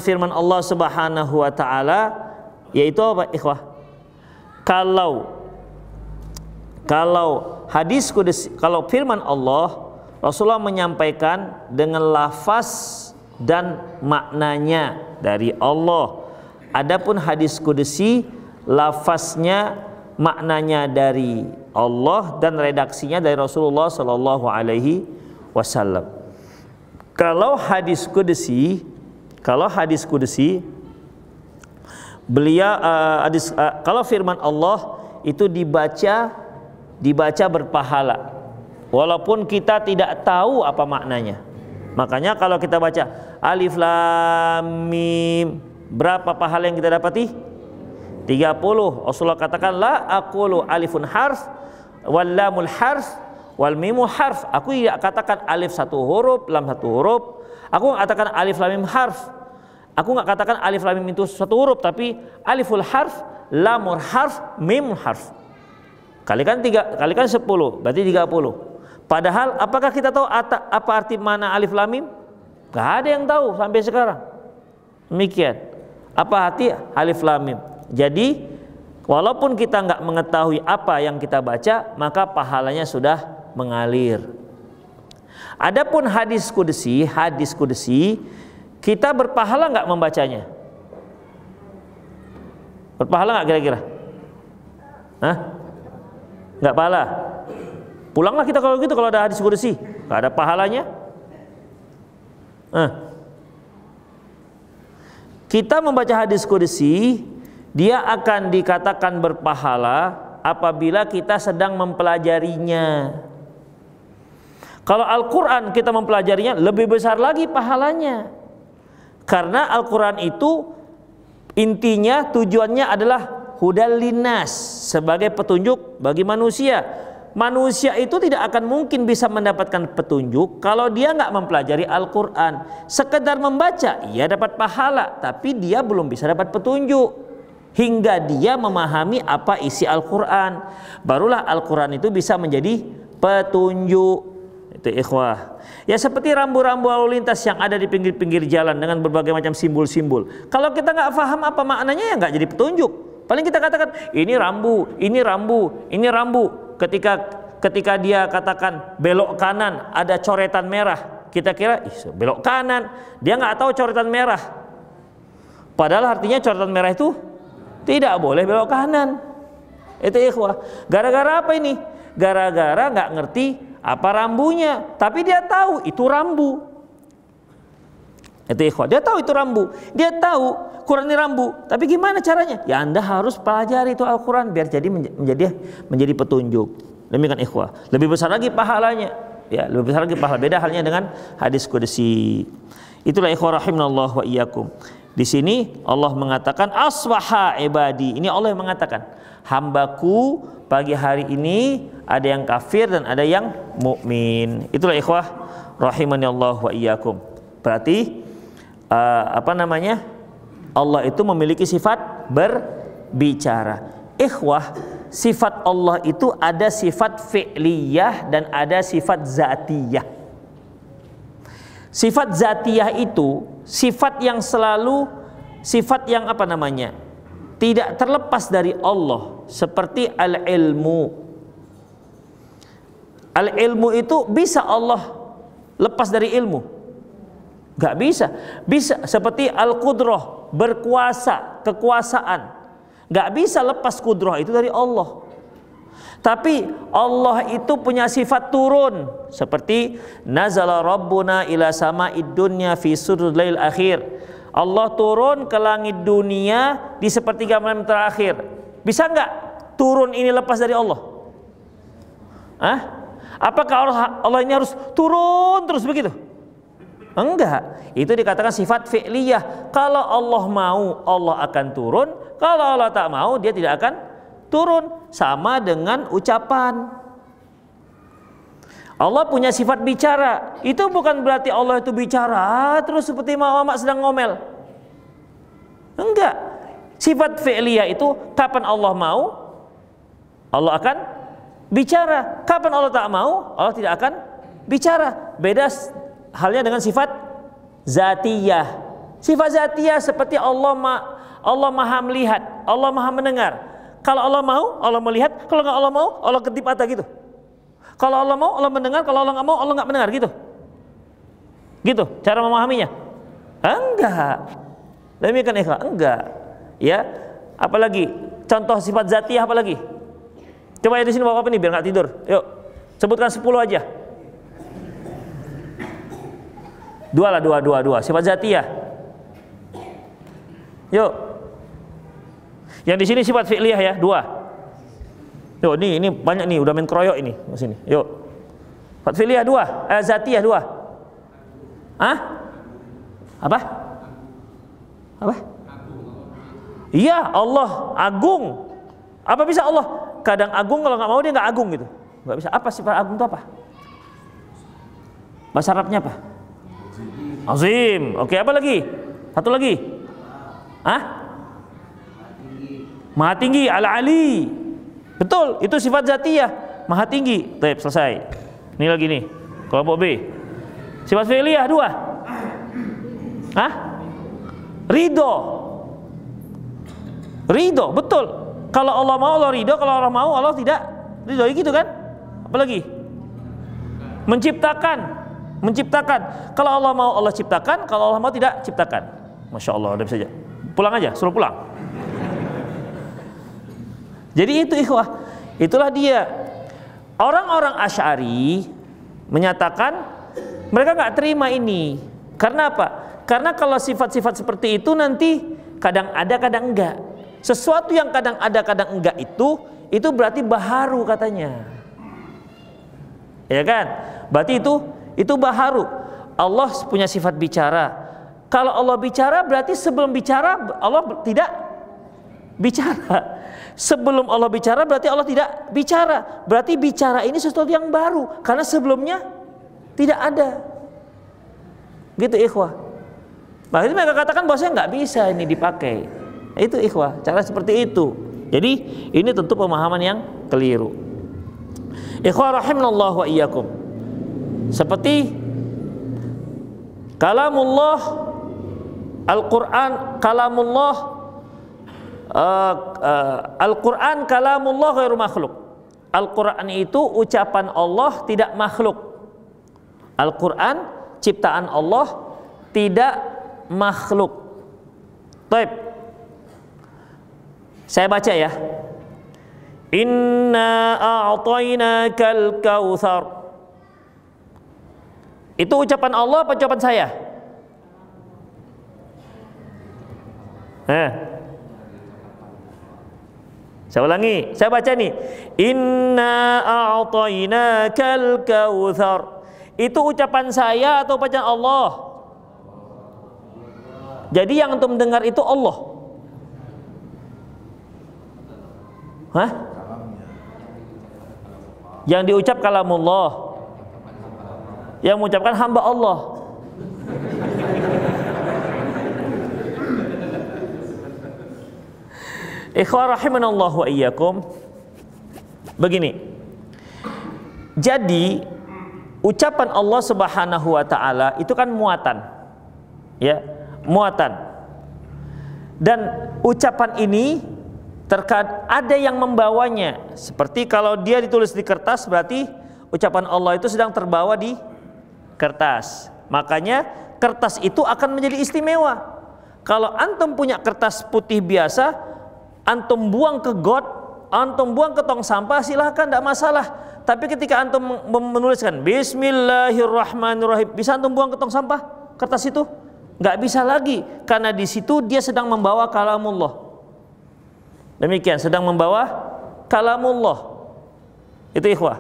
firman Allah Subhanahu wa taala, yaitu apa ikhwah? Kalau hadis qudsi, kalau firman Allah, Rasulullah menyampaikan dengan lafaz dan maknanya dari Allah. Adapun hadis qudsi, lafaznya, maknanya dari Allah dan redaksinya dari Rasulullah Sallallahu Alaihi Wasallam. Kalau hadis qudsi, beliau kalau firman Allah itu dibaca berpahala, walaupun kita tidak tahu apa maknanya. Makanya kalau kita baca Alif Lam Mim, berapa pahala yang kita dapati? 30. Rasulullah katakan, la aqulu alifun harf wal lamul harf wal mimu harf. Aku tidak katakan alif satu huruf, lam satu huruf. Aku nggak katakan alif lam mim harf. Aku nggak katakan alif lam mim itu satu huruf, tapi aliful harf, lamul harf, mim harf. Kalikan 10, berarti 30. Padahal apakah kita tahu apa arti mana alif lam mim? Gak ada yang tahu sampai sekarang. Demikian. Apa arti alif lam mim? Jadi walaupun kita nggak mengetahui apa yang kita baca, maka pahalanya sudah mengalir. Adapun hadis qudsi, kita berpahala nggak membacanya? Berpahala nggak kira-kira? Hah? Nggak pahala. Pulanglah kita kalau gitu, kalau ada hadis qudsi, nggak ada pahalanya. Kita membaca hadis qudsi, dia akan dikatakan berpahala apabila kita sedang mempelajarinya. Kalau Al-Quran kita mempelajarinya, lebih besar lagi pahalanya. Karena Al-Quran itu intinya, tujuannya adalah hudal linnas, sebagai petunjuk bagi manusia. Manusia itu tidak akan mungkin bisa mendapatkan petunjuk kalau dia nggak mempelajari Al-Quran. Sekedar membaca, ia dapat pahala, tapi dia belum bisa dapat petunjuk hingga dia memahami apa isi Al-Quran. Barulah Al-Quran itu bisa menjadi petunjuk. Itu ikhwah. Ya seperti rambu-rambu lalu lintas yang ada di pinggir-pinggir jalan dengan berbagai macam simbol-simbol. Kalau kita nggak paham apa maknanya, ya nggak jadi petunjuk. Paling kita katakan ini rambu, ini rambu, ini rambu. Ketika dia katakan belok kanan ada coretan merah, kita kira belok kanan. Dia nggak tahu coretan merah. Padahal artinya coretan merah itu tidak boleh belok kanan. Itu ikhwah. Gara-gara apa ini? gara-gara nggak ngerti apa rambunya, tapi dia tahu itu rambu. Itu ikhwah, dia tahu itu rambu, dia tahu Quran ini rambu, tapi gimana caranya? Ya Anda harus pelajari itu Al-Quran biar menjadi petunjuk. Demikian ikhwah, lebih besar lagi pahalanya. Ya, lebih besar lagi pahala. Beda halnya dengan hadis qudsi. Itulah ikhwah rahimanallah wa iyyakum. Di sini Allah mengatakan asbaha ibadi. Ini Allah yang mengatakan, hambaku pagi hari ini ada yang kafir dan ada yang mukmin. Itulah ikhwah rahimanallah wa iyyakum. Berarti Allah itu memiliki sifat berbicara. Ikhwah, sifat Allah itu ada sifat fi'liyah dan ada sifat zatiyah. Sifat zatiyah itu sifat yang selalu, sifat yang tidak terlepas dari Allah, seperti al-ilmu. Al-ilmu itu bisa Allah lepas dari ilmu? Gak bisa. Bisa seperti al-qudrah, berkuasa, kekuasaan. Gak bisa lepas kudrah itu dari Allah. Tapi Allah itu punya sifat turun, seperti nazala rabbuna ila sama'id dunya fi sudul lail akhir. Allah turun ke langit dunia di sepertiga malam terakhir. Bisa nggak turun ini lepas dari Allah? Apakah Allah ini harus turun terus begitu? Enggak, itu dikatakan sifat fi'liyah. Kalau Allah mau, Allah akan turun. Kalau Allah tak mau, dia tidak akan turun. Sama dengan ucapan. Allah punya sifat bicara. Itu bukan berarti Allah itu bicara terus seperti Muhammad sedang ngomel. Enggak. Sifat fi'liyah itu kapan Allah mau, Allah akan bicara. Kapan Allah tak mau, Allah tidak akan bicara. Beda halnya dengan sifat zatiyah. Sifat zatiyah seperti Allah maha melihat, Allah maha mendengar. Kalau Allah mau, Allah melihat. Kalau nggak Allah mau, Allah kedip mata gitu. Kalau Allah mau, Allah mendengar. Kalau Allah nggak mau, Allah nggak mendengar gitu. Gitu cara memahaminya? Enggak. Demikian ikhlas, enggak. Ya, apalagi contoh sifat zatiyah apalagi? Coba ya di sini Bapak ini biar nggak tidur. Yuk, sebutkan 10 aja. Dua sifat zatiyah. Yuk. Yang di sini sifat fi'liyah ya, 2. Yuk, ini banyak nih, udah main kroyok ini di sini. Yuk. Sifat fi'liyah 2, zatiyah 2. Apa? Iya, Allah agung. Apa bisa Allah kadang agung, kalau nggak mau dia nggak agung gitu? Nggak bisa. Apa sifat agung itu apa? Bahasa Arabnya apa? Azim. Oke, apa lagi? Satu lagi. Maha tinggi, al-ali. Betul, itu sifat zatiyah, maha tinggi. Baik, selesai. Ini lagi nih, kelompok B. Sifat fi'liyah 2. Ridho, betul. Kalau Allah mau, Allah ridho. Kalau Allah mau, Allah tidak ridho. Gitu kan? Apalagi? Menciptakan. Kalau Allah mau, Allah ciptakan. Kalau Allah mau, tidak ciptakan. Masya Allah, udah bisa aja. Pulang aja, suruh pulang. Jadi itu ikhwah, itulah dia. Orang-orang Asy'ari menyatakan mereka nggak terima ini. Karena apa? Karena kalau sifat-sifat seperti itu nanti kadang ada, kadang enggak. Sesuatu yang kadang ada, kadang enggak itu berarti baharu katanya. Ya kan? Berarti itu baharu. Allah punya sifat bicara. Kalau Allah bicara berarti sebelum bicara Allah tidak bicara. Sebelum Allah bicara berarti Allah tidak bicara. Berarti bicara ini sesuatu yang baru karena sebelumnya tidak ada. Gitu ikhwah. Nah, itu mereka katakan bahwasanya nggak bisa ini dipakai. Itu ikhwah, cara seperti itu. Jadi ini tentu pemahaman yang keliru. Ikhwah rahimanallah wa iyyakum. Seperti kalamullah, Al-Qur'an kalamullah, Al-Quran kalamullah ghairu makhluk. Al-Quran itu ucapan Allah, tidak makhluk. Al-Quran ciptaan Allah, tidak makhluk. Baik. Saya baca ya. Inna a'tainakal kautsar. Itu ucapan Allah apa ucapan saya? Saya ulangi, saya baca nih. Inna a'tainakal kautsar. Itu ucapan saya atau ucapan Allah? Jadi yang antum dengar itu Allah. Hah? Yang diucap kalamullah. Yang mengucapkan hamba Allah. Ikhwah rahimanallah wa iyyakum. Begini. Jadi ucapan Allah Subhanahu wa taala itu kan muatan. Ya, muatan. Dan ucapan ini terkadang ada yang membawanya. Seperti kalau dia ditulis di kertas, berarti ucapan Allah itu sedang terbawa di kertas. Makanya kertas itu akan menjadi istimewa. Kalau antum punya kertas putih biasa, antum buang ke got, antum buang ke tong sampah, silahkan, tidak masalah. Tapi ketika antum menuliskan Bismillahirrahmanirrahim, bisa antum buang ke tong sampah kertas itu? Nggak bisa lagi, karena di situ dia sedang membawa kalamullah. Demikian, sedang membawa kalamullah. Itu ikhwah.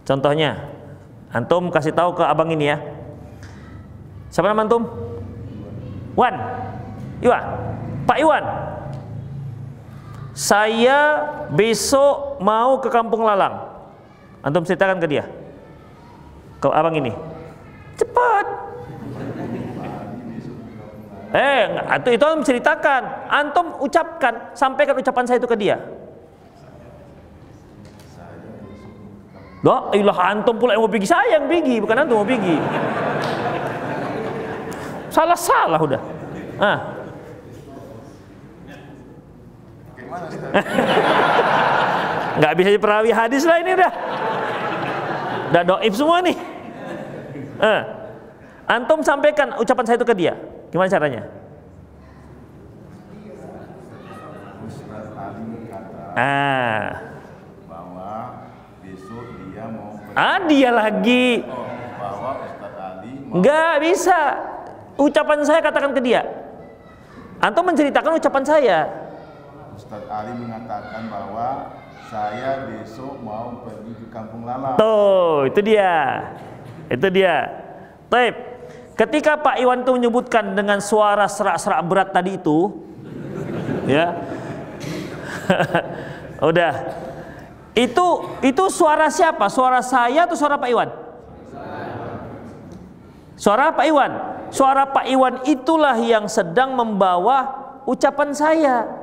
Contohnya, antum kasih tahu ke abang ini ya. Siapa nama antum? Wan. Iwan. Pak Iwan. Saya besok mau ke Kampung Lalang. Antum ceritakan ke dia. Ke abang ini. Cepat. Itu antum ceritakan, antum ucapkan, sampaikan ucapan saya itu ke dia. Dah, ilah antum pula yang mau pergi, saya yang pergi, bukan antum mau pergi. Salah udah. Nggak bisa diperawi hadis lah ini udah doib semua nih. Antum sampaikan ucapan saya itu ke dia. Gimana caranya? Ustaz Ali kata bahwa besok dia mau dia lagi. Bahwa Ustaz Ali Nggak bisa. Ucapan saya katakan ke dia. Antum menceritakan ucapan saya. Ustaz Ali mengatakan bahwa saya besok mau pergi ke Kampung Lalang. Tuh, itu dia. Taib. Ketika Pak Iwan itu menyebutkan dengan suara serak-serak berat tadi itu, ya, udah, itu suara siapa? Suara saya atau suara Pak Iwan? Suara Pak Iwan. Suara Pak Iwan itulah yang sedang membawa ucapan saya.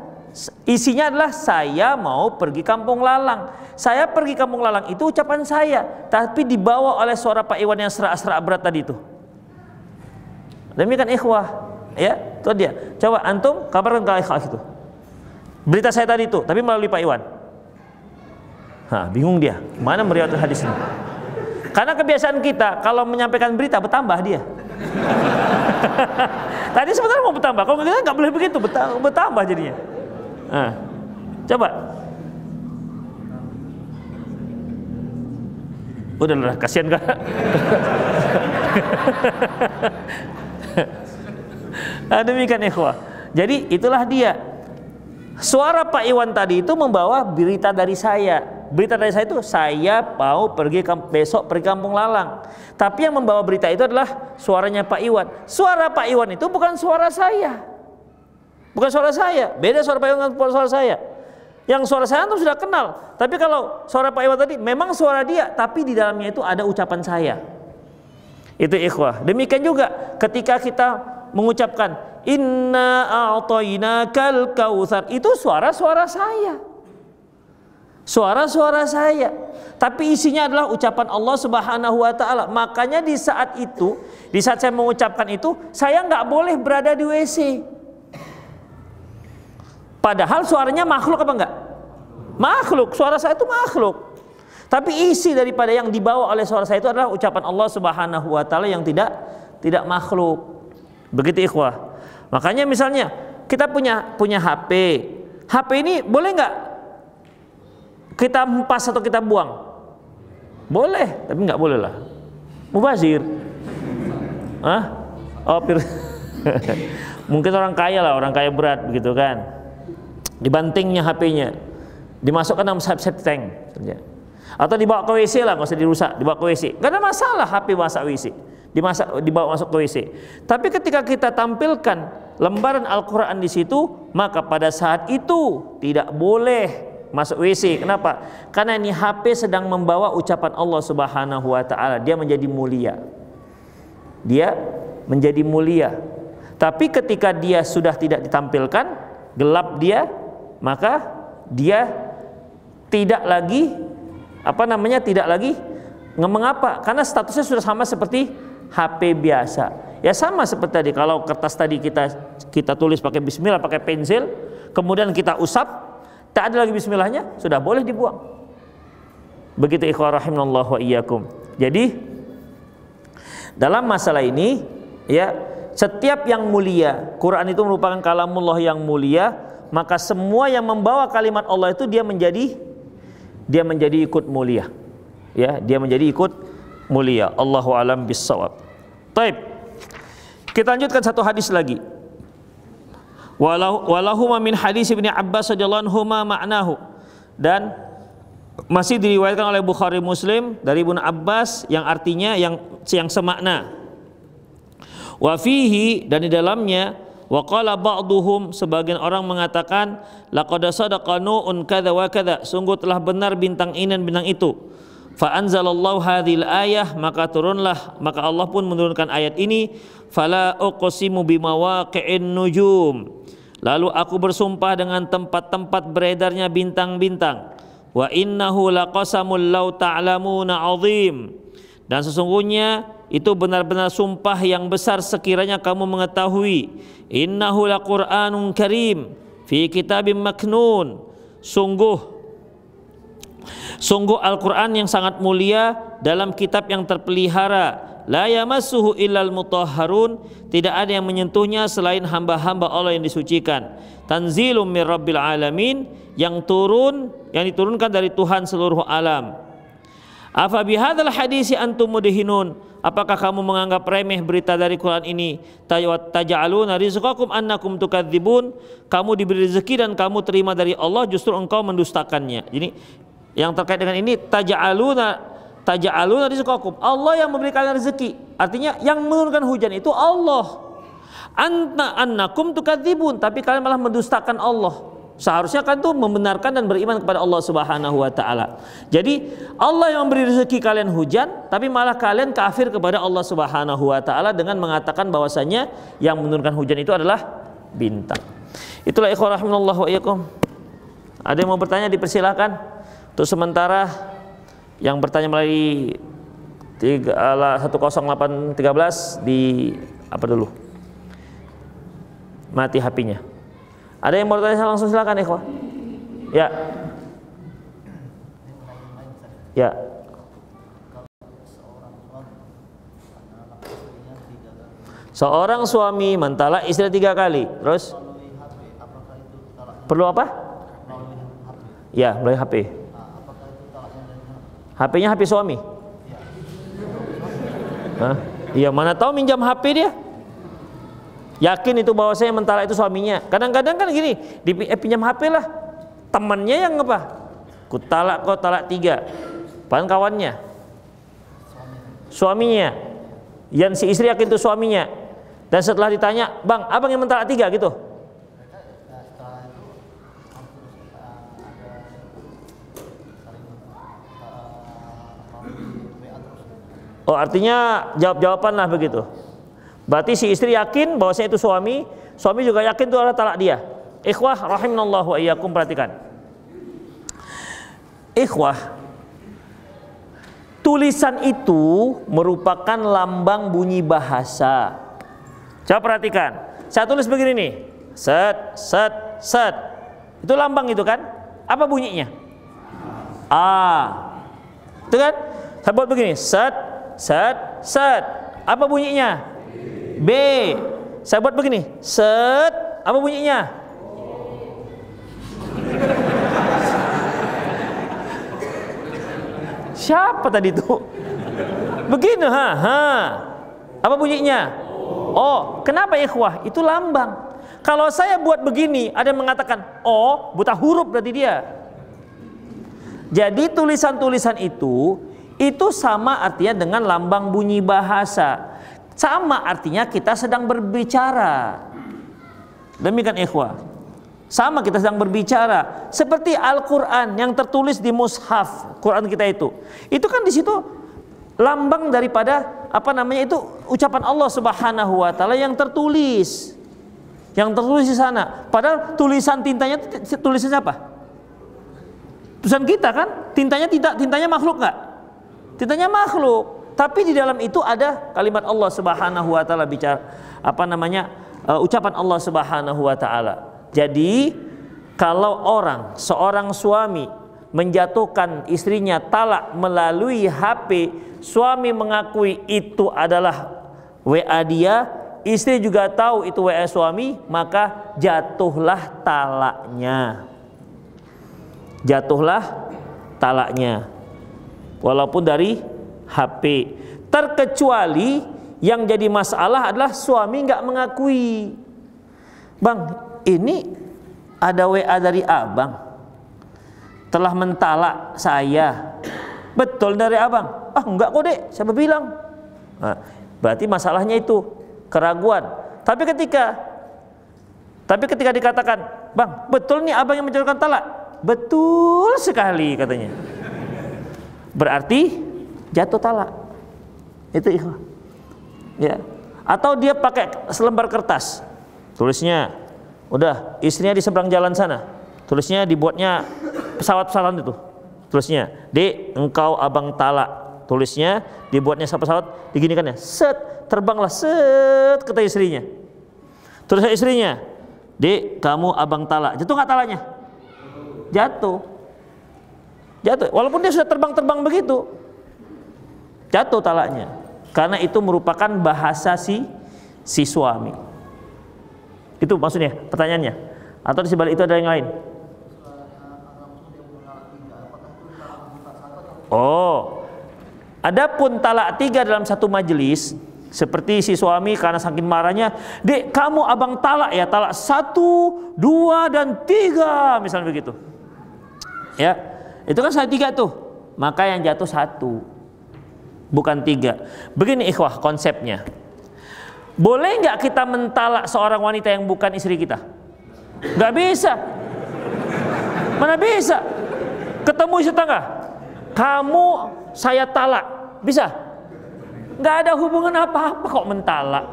Isinya adalah saya mau pergi Kampung Lalang. Saya pergi Kampung Lalang itu ucapan saya, tapi dibawa oleh suara Pak Iwan yang serak-serak berat tadi itu. Demikian ikhwah, ya, itu dia. Coba antum kabarkan ke ikhwah itu. Berita saya tadi itu, tapi melalui Pak Iwan. Bingung dia, mana meriwayatkan hadis ini? Karena kebiasaan kita kalau menyampaikan berita bertambah dia. Tadi sebenarnya mau bertambah, kalau kita nggak boleh begitu, bertambah jadinya. Coba. Udahlah, kasihan kan? Demikian ikhwah. Jadi itulah dia. Suara Pak Iwan tadi itu membawa berita dari saya. Berita dari saya itu saya mau besok pergi Kampung Lalang. Tapi yang membawa berita itu adalah suaranya Pak Iwan. Suara Pak Iwan itu bukan suara saya. Bukan suara saya. Beda suara Pak Iwan dengan suara saya. Yang suara saya itu sudah kenal. Tapi kalau suara Pak Iwan tadi memang suara dia, tapi di dalamnya itu ada ucapan saya. Itu ikhwah. Demikian juga ketika kita mengucapkan inna a'tainakal kautsar, itu suara-suara saya. Suara-suara saya. Tapi isinya adalah ucapan Allah Subhanahu wa taala. Makanya di saat itu, di saat saya mengucapkan itu, saya nggak boleh berada di WC. Padahal suaranya makhluk apa enggak? Makhluk, suara saya itu makhluk. Tapi isi daripada yang dibawa oleh suara saya itu adalah ucapan Allah Subhanahu wa taala yang tidak makhluk. Begitu ikhwah. Makanya misalnya kita punya HP. HP ini boleh nggak kita hempas atau kita buang? Boleh, tapi nggak boleh lah. Mubazir. Hah? Oh, mungkin orang kaya lah, orang kaya berat begitu kan. Dibantingnya HP-nya, dimasukkan dalam septic tank, atau dibawa ke WC lah, nggak usah dirusak, dibawa ke WC. Gak ada masalah HP masak WC, dibawa masuk ke WC. Tapi ketika kita tampilkan lembaran Al-Quran di situ, maka pada saat itu tidak boleh masuk WC. Kenapa? Karena ini HP sedang membawa ucapan Allah Subhanahu wa Ta'ala. Dia menjadi mulia. Dia menjadi mulia. Tapi ketika dia sudah tidak ditampilkan, gelap dia, maka dia tidak lagi tidak lagi mengapa, karena statusnya sudah sama seperti HP biasa. Ya sama seperti tadi, kalau kertas tadi kita tulis pakai bismillah, pakai pensil, kemudian kita usap, tak ada lagi bismillahnya, sudah boleh dibuang. Begitu ikhwah rahimanallah wa iyyakum. Jadi dalam masalah ini ya, setiap yang mulia, Quran itu merupakan kalamullah yang mulia, maka semua yang membawa kalimat Allah itu dia menjadi ikut mulia. Ya, dia menjadi ikut mulia. Allahu a'lam bissawab. Baik. Kita lanjutkan satu hadis lagi. Walahuma min hadis Ibnu Abbas radhiyallahu anhuma ma'nahu. Dan masih diriwayatkan oleh Bukhari Muslim dari Ibnu Abbas yang artinya yang semakna. Wa fihi, dan di dalamnya, wa qala ba'duhum, sebagian orang mengatakan, laqad sadaqa nu'un kadza wa kadza, sungguh telah benar bintang ini dan bintang itu. Fa anzalallahu hadhil ayah, maka Allah pun menurunkan ayat ini, fala uqsimu bimawaqi'in nujum, lalu aku bersumpah dengan tempat-tempat beredarnya bintang-bintang. Wa innahu laqasamul law ta'lamuna 'azim, dan sesungguhnya itu benar-benar sumpah yang besar sekiranya kamu mengetahui. Innahu laqur'anun karim fi kitabim maknun, sungguh Al-Quran yang sangat mulia dalam kitab yang terpelihara. La yamassuhu illal mutahharun, tidak ada yang menyentuhnya selain hamba-hamba Allah yang disucikan. Tanzilum mir rabbil alamin, yang diturunkan dari Tuhan seluruh alam. Afa bihadzal hadisi antum mudhinun, apakah kamu menganggap remeh berita dari Quran ini? Taj'aluna rizqakum annakum tukadzibun, kamu diberi rezeki dan kamu terima dari Allah, justru engkau mendustakannya. Jadi yang terkait dengan ini, taj'aluna rizqakum, Allah yang memberi kalian rezeki, artinya yang menurunkan hujan itu Allah. Annakum tukadzibun, tapi kalian malah mendustakan Allah. Seharusnya kan tuh membenarkan dan beriman kepada Allah Subhanahu wa Ta'ala. Jadi Allah yang memberi rezeki kalian hujan, tapi malah kalian kafir kepada Allah Subhanahu wa Ta'ala dengan mengatakan bahwasanya yang menurunkan hujan itu adalah bintang. Itulah ikhwah rahimanallah wa iyyakum. Ada yang mau bertanya, dipersilakan. Untuk sementara yang bertanya melalui 10813 di apa dulu? Mati HP-nya. Ada yang mau bertanya, langsung silakan ikhwah. Ya. Ya. Seorang suami mentalak istri 3 kali. Terus? Perlu apa? Ya, melalui HP. HP-nya HP suami? Hah? Iya, mana tahu minjam HP dia. Yakin itu bahwasanya mentalak itu suaminya. Kadang-kadang kan gini, pinjam HP lah, temannya yang apa? Ku talak kau talak 3. Paling kawannya, suaminya. Yang si istri yakin itu suaminya. Dan setelah ditanya, bang, abang yang mentalak 3 gitu. Oh, artinya jawab-jawaban lah begitu. Berarti si istri yakin bahwasanya itu suami juga yakin itu adalah talak dia. Ikhwah rahimanallah wa iyyakum, perhatikan. Ikhwah, tulisan itu merupakan lambang bunyi bahasa. Coba perhatikan. Saya tulis begini nih. Set, set, set. Itu lambang itu kan? Apa bunyinya? A. Itu kan? Saya buat begini. Set, set, set. Apa bunyinya? B. Saya buat begini. Set. Apa bunyinya? siapa tadi itu? Begini, apa bunyinya? Oh, kenapa ikhwah? Itu lambang. Kalau saya buat begini, ada yang mengatakan, oh, buta huruf berarti dia. Jadi tulisan-tulisan itu sama artinya dengan lambang bunyi bahasa. Sama artinya kita sedang berbicara. Demikian ikhwah. Sama kita sedang berbicara. Seperti Al-Quran yang tertulis di mushaf Quran kita itu. Itu kan di situ lambang daripada ucapan Allah Subhanahu wa taala yang tertulis. Yang tertulis di sana. Padahal tulisan tintanya tulisan siapa? Tulisan kita kan? Tintanya makhluk nggak? Tintanya makhluk. Tapi di dalam itu ada kalimat Allah Subhanahu wa taala bicara ucapan Allah Subhanahu wa taala. Jadi kalau seorang suami menjatuhkan istrinya talak melalui HP, suami mengakui itu adalah WA dia, istri juga tahu itu WA suami, maka jatuhlah talaknya. Jatuhlah talaknya. Walaupun dari HP. Terkecuali yang jadi masalah adalah suami nggak mengakui. Bang, ini ada WA dari abang, telah mentalak saya. Betul dari abang? Ah enggak kok dek, siapa bilang? Nah, berarti masalahnya itu keraguan. Tapi ketika dikatakan, bang, betul nih abang yang menjatuhkan talak? Betul sekali katanya. Berarti jatuh talak. Itu ikhwah. Ya. Atau dia pakai selembar kertas. Tulisnya, udah istrinya di seberang jalan sana. Tulisnya dibuatnya pesawat-pesawat itu. Tulisnya, "Dek, engkau abang talak." Tulisnya dibuatnya pesawat, diginikannya. Set, terbanglah set kata istrinya. Tulisnya istrinya, "Dek, kamu abang talak." Jatuh nggak talaknya? Jatuh. Jatuh. Walaupun dia sudah terbang-terbang begitu, jatuh talaknya. Karena itu merupakan bahasa si suami. Itu maksudnya pertanyaannya. Atau di sebalik itu ada yang lain? Oh, adapun talak 3 dalam satu majelis, seperti si suami karena saking marahnya, "Dek, kamu abang talak ya, talak 1, 2, dan 3," misalnya begitu. Ya, itu kan 3 tuh. Maka yang jatuh 1, bukan 3. Begini ikhwah konsepnya. Boleh nggak kita mentalak seorang wanita yang bukan istri kita? Nggak bisa. Mana bisa? Ketemu istri tangga, "Kamu saya talak." Bisa? Nggak ada hubungan apa-apa kok mentalak.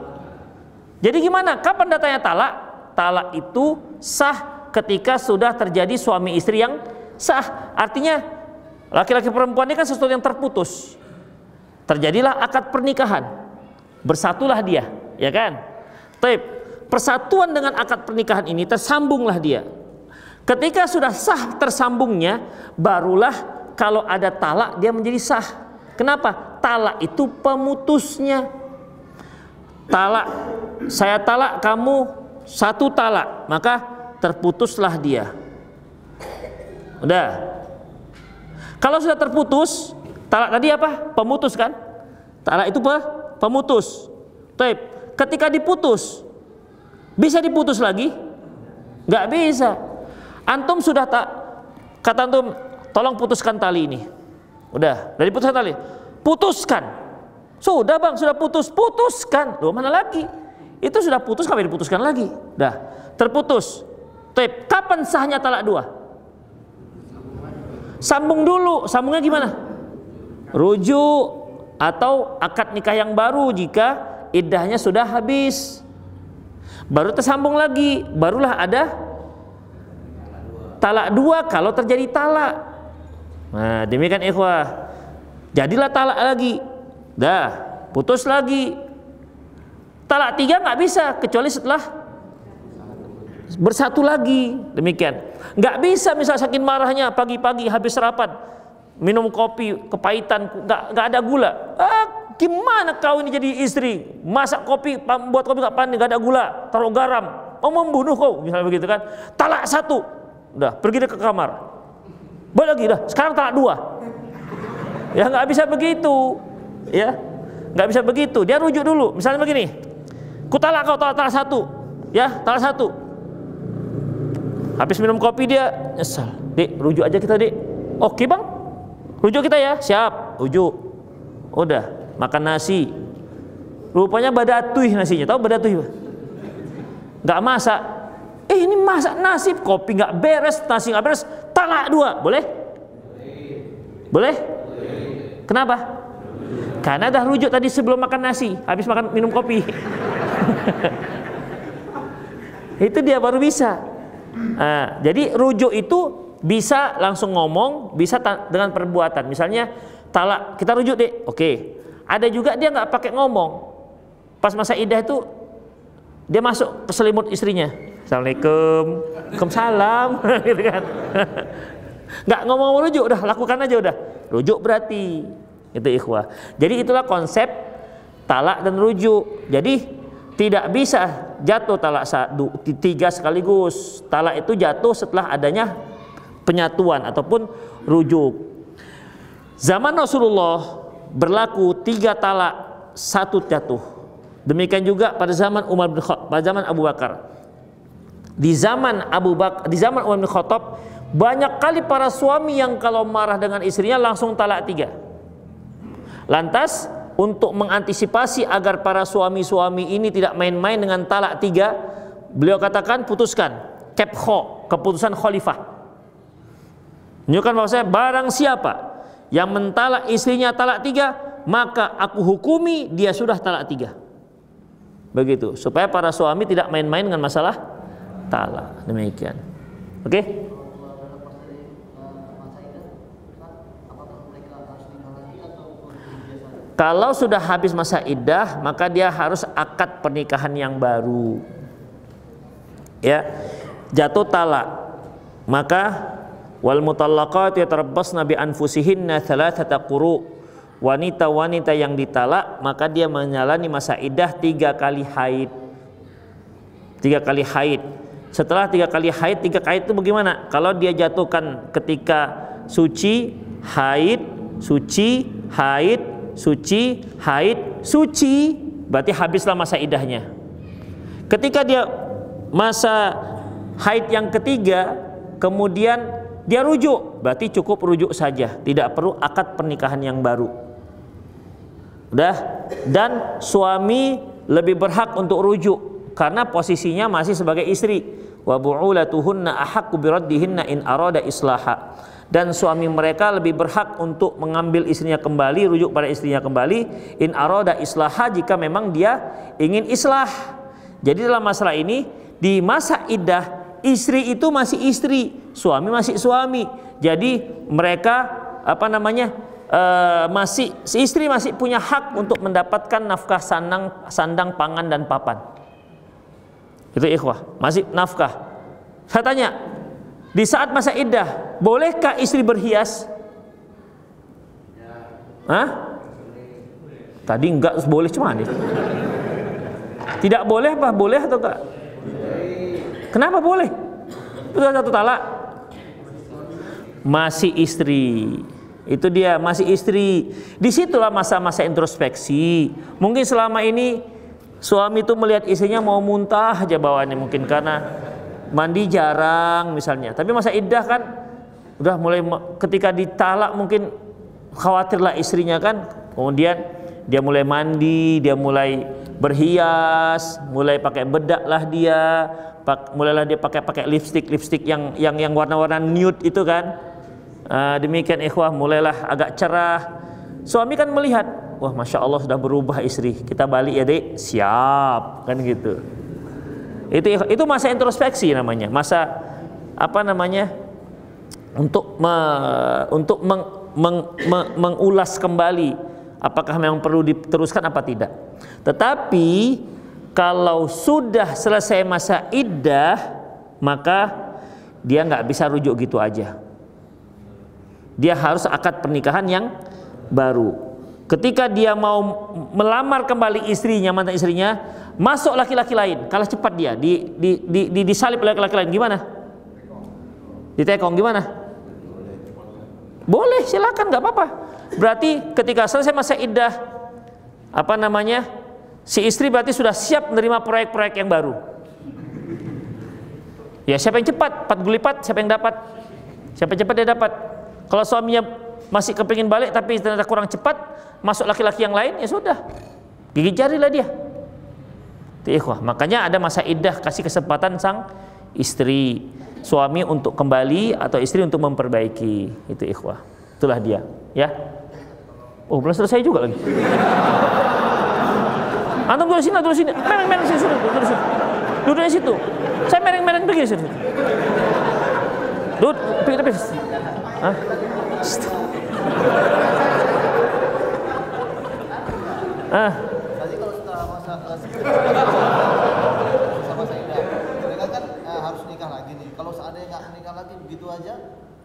Jadi gimana? Kapan datanya talak? Talak itu sah ketika sudah terjadi suami istri yang sah. Artinya laki-laki perempuan ini kan sesuatu yang terputus. Terjadilah akad pernikahan. Bersatulah dia, ya kan? Tapi persatuan dengan akad pernikahan ini tersambunglah dia. Ketika sudah sah tersambungnya, barulah kalau ada talak dia menjadi sah. Kenapa? Talak itu pemutusnya. Talak, saya talak kamu 1 talak, maka terputuslah dia. Udah. Kalau sudah terputus, talak tadi apa? Pemutus kan? Talak itu pemutus. Tapi ketika diputus, bisa diputus lagi? Nggak bisa. Antum sudah kata antum, tolong putuskan tali ini. Udah, dari putuskan tali. Putuskan. Sudah bang, sudah putuskan. Loh, mana lagi? Itu sudah putus, kapan diputuskan lagi? Dah, terputus. Tapi kapan sahnya talak 2? Sambung dulu, sambungnya gimana? Rujuk atau akad nikah yang baru jika iddahnya sudah habis. Baru tersambung lagi, barulah ada talak 2 kalau terjadi talak. Nah, demikian ikhwah. Jadilah talak lagi. Dah, putus lagi. Talak 3 nggak bisa kecuali setelah bersatu lagi. Demikian. Nggak bisa misal saking marahnya pagi-pagi habis sarapan minum kopi kepahitan, nggak ada gula. Gimana kau ini jadi istri? Masak kopi, buat kopi nggak pandai, nggak ada gula, taruh garam. Mau membunuh kau, misalnya begitu kan? Talak 1, udah pergi deh ke kamar. Balik lagi, dah. Sekarang talak 2. Ya nggak bisa begitu, ya nggak bisa begitu. Dia rujuk dulu. Misalnya begini, ku talak kau, talak satu, ya talak satu. Habis minum kopi dia nyesal. Dek, rujuk aja kita, Dek. Oke bang, rujuk kita ya. Siap, rujuk. Udah makan nasi. Rupanya badatuih nasinya. Tahu badatuih? Nggak masak. Ini masak nasi, kopi nggak beres, nasi nggak beres, talak dua, boleh? Boleh? Kenapa? Karena dah rujuk tadi sebelum makan nasi, habis makan minum kopi. Itu dia baru bisa. Nah, jadi rujuk itu bisa langsung ngomong, bisa dengan perbuatan. Misalnya talak, kita rujuk deh, oke. Ada juga dia nggak pakai ngomong. Pas masa iddah itu dia masuk ke selimut istrinya. Assalamualaikum, waalaikumsalam, gitu kan. Nggak ngomong rujuk, udah lakukan aja udah. Rujuk berarti itu ikhwah. Jadi itulah konsep talak dan rujuk. Jadi tidak bisa jatuh talak tiga sekaligus. Talak itu jatuh setelah adanya penyatuan ataupun rujuk. Zaman Rasulullah berlaku 3 talak, 1 jatuh. Demikian juga pada zaman Umar bin Khattab, pada zaman Abu Bakar. Di zaman Umar bin Khattab, banyak kali para suami yang kalau marah dengan istrinya langsung talak 3. Lantas untuk mengantisipasi agar para suami-suami ini tidak main-main dengan talak 3, beliau katakan putuskan kepho, keputusan khalifah. Menunjukkan bahwasanya barang siapa yang mentalak istrinya talak 3, maka aku hukumi dia sudah talak 3. Begitu, supaya para suami tidak main-main dengan masalah talak. Demikian. Oke? Kalau sudah habis masa iddah, maka dia harus akad pernikahan yang baru. Ya, jatuh talak. Maka wal mutallaqat yatarabbasna bi anfusihinna thalathata quru. Wanita-wanita yang ditalak maka dia menjalani masa iddah 3 kali haid. 3 kali haid. Setelah 3 kali haid, 3 haid itu bagaimana? Kalau dia jatuhkan ketika suci, haid, suci, haid, suci, haid, suci, berarti habislah masa iddahnya. Ketika dia masa haid yang ketiga, kemudian dia rujuk, berarti cukup rujuk saja, tidak perlu akad pernikahan yang baru. Udah, dan suami lebih berhak untuk rujuk karena posisinya masih sebagai istri. Wa bu'ulatuhunna ahaqqu biraddihinna in arada islaha. Dan suami mereka lebih berhak untuk mengambil istrinya kembali, rujuk pada istrinya kembali in arada islaha, jika memang dia ingin islah. Jadi dalam masalah ini, di masa iddah istri itu masih istri, suami masih suami. Jadi mereka masih, si istri masih punya hak untuk mendapatkan nafkah sandang, pangan dan papan. Itu ikhwah, masih nafkah. Saya tanya, di saat masa iddah, bolehkah istri berhias? Hah? Tadi enggak boleh, cuma nih. Tidak boleh apa? Boleh atau enggak? Kenapa boleh? Itu satu talak. Masih istri. Itu dia, masih istri. Disitulah masa-masa introspeksi. Mungkin selama ini suami itu melihat istrinya mau muntah aja bawaannya, mungkin karena mandi jarang misalnya. Tapi masa iddah kan udah mulai, ketika ditalak mungkin khawatirlah istrinya kan. Kemudian dia mulai mandi, dia mulai berhias, mulai pakai bedak lah dia, mulailah dia pakai lipstick yang warna-warna nude itu kan. Demikian ikhwah, mulailah agak cerah. Suami kan melihat, wah masya Allah sudah berubah istri, kita balik ya dek, siap kan gitu. Itu masa introspeksi namanya, masa untuk mengulas kembali apakah memang perlu diteruskan apa tidak. Tetapi kalau sudah selesai masa iddah, maka dia nggak bisa rujuk gitu aja. Dia harus akad pernikahan yang baru. Ketika dia mau melamar kembali istrinya, mantan istrinya, masuk laki-laki lain, kalah cepat dia, disalib oleh laki-laki lain, gimana? Ditekong gimana? Boleh, silakan, nggak apa-apa. Berarti ketika selesai masa iddah, si istri berarti sudah siap menerima proyek-proyek yang baru. Ya, siapa yang cepat, 4 gulipat, siapa yang dapat? Siapa yang cepat dia dapat. Kalau suaminya masih kepingin balik tapi ternyata kurang cepat, masuk laki-laki yang lain, ya sudah, gigit jarilah dia. Itu ikhwah. Makanya ada masa iddah, kasih kesempatan sang istri, suami untuk kembali atau istri untuk memperbaiki. Itu ikhwah. Itulah dia, ya. Oh, belum selesai juga lagi. Antum duduk sini, mereng-mereng sini, duduk sini. Duduk di situ. Saya mereng-mereng begini sini. Duduk, pikir. Hah? Tadi kalau setelah masa iddah, mereka kan harus nikah lagi nih. Kalau seandainya nggak nikah lagi begitu aja,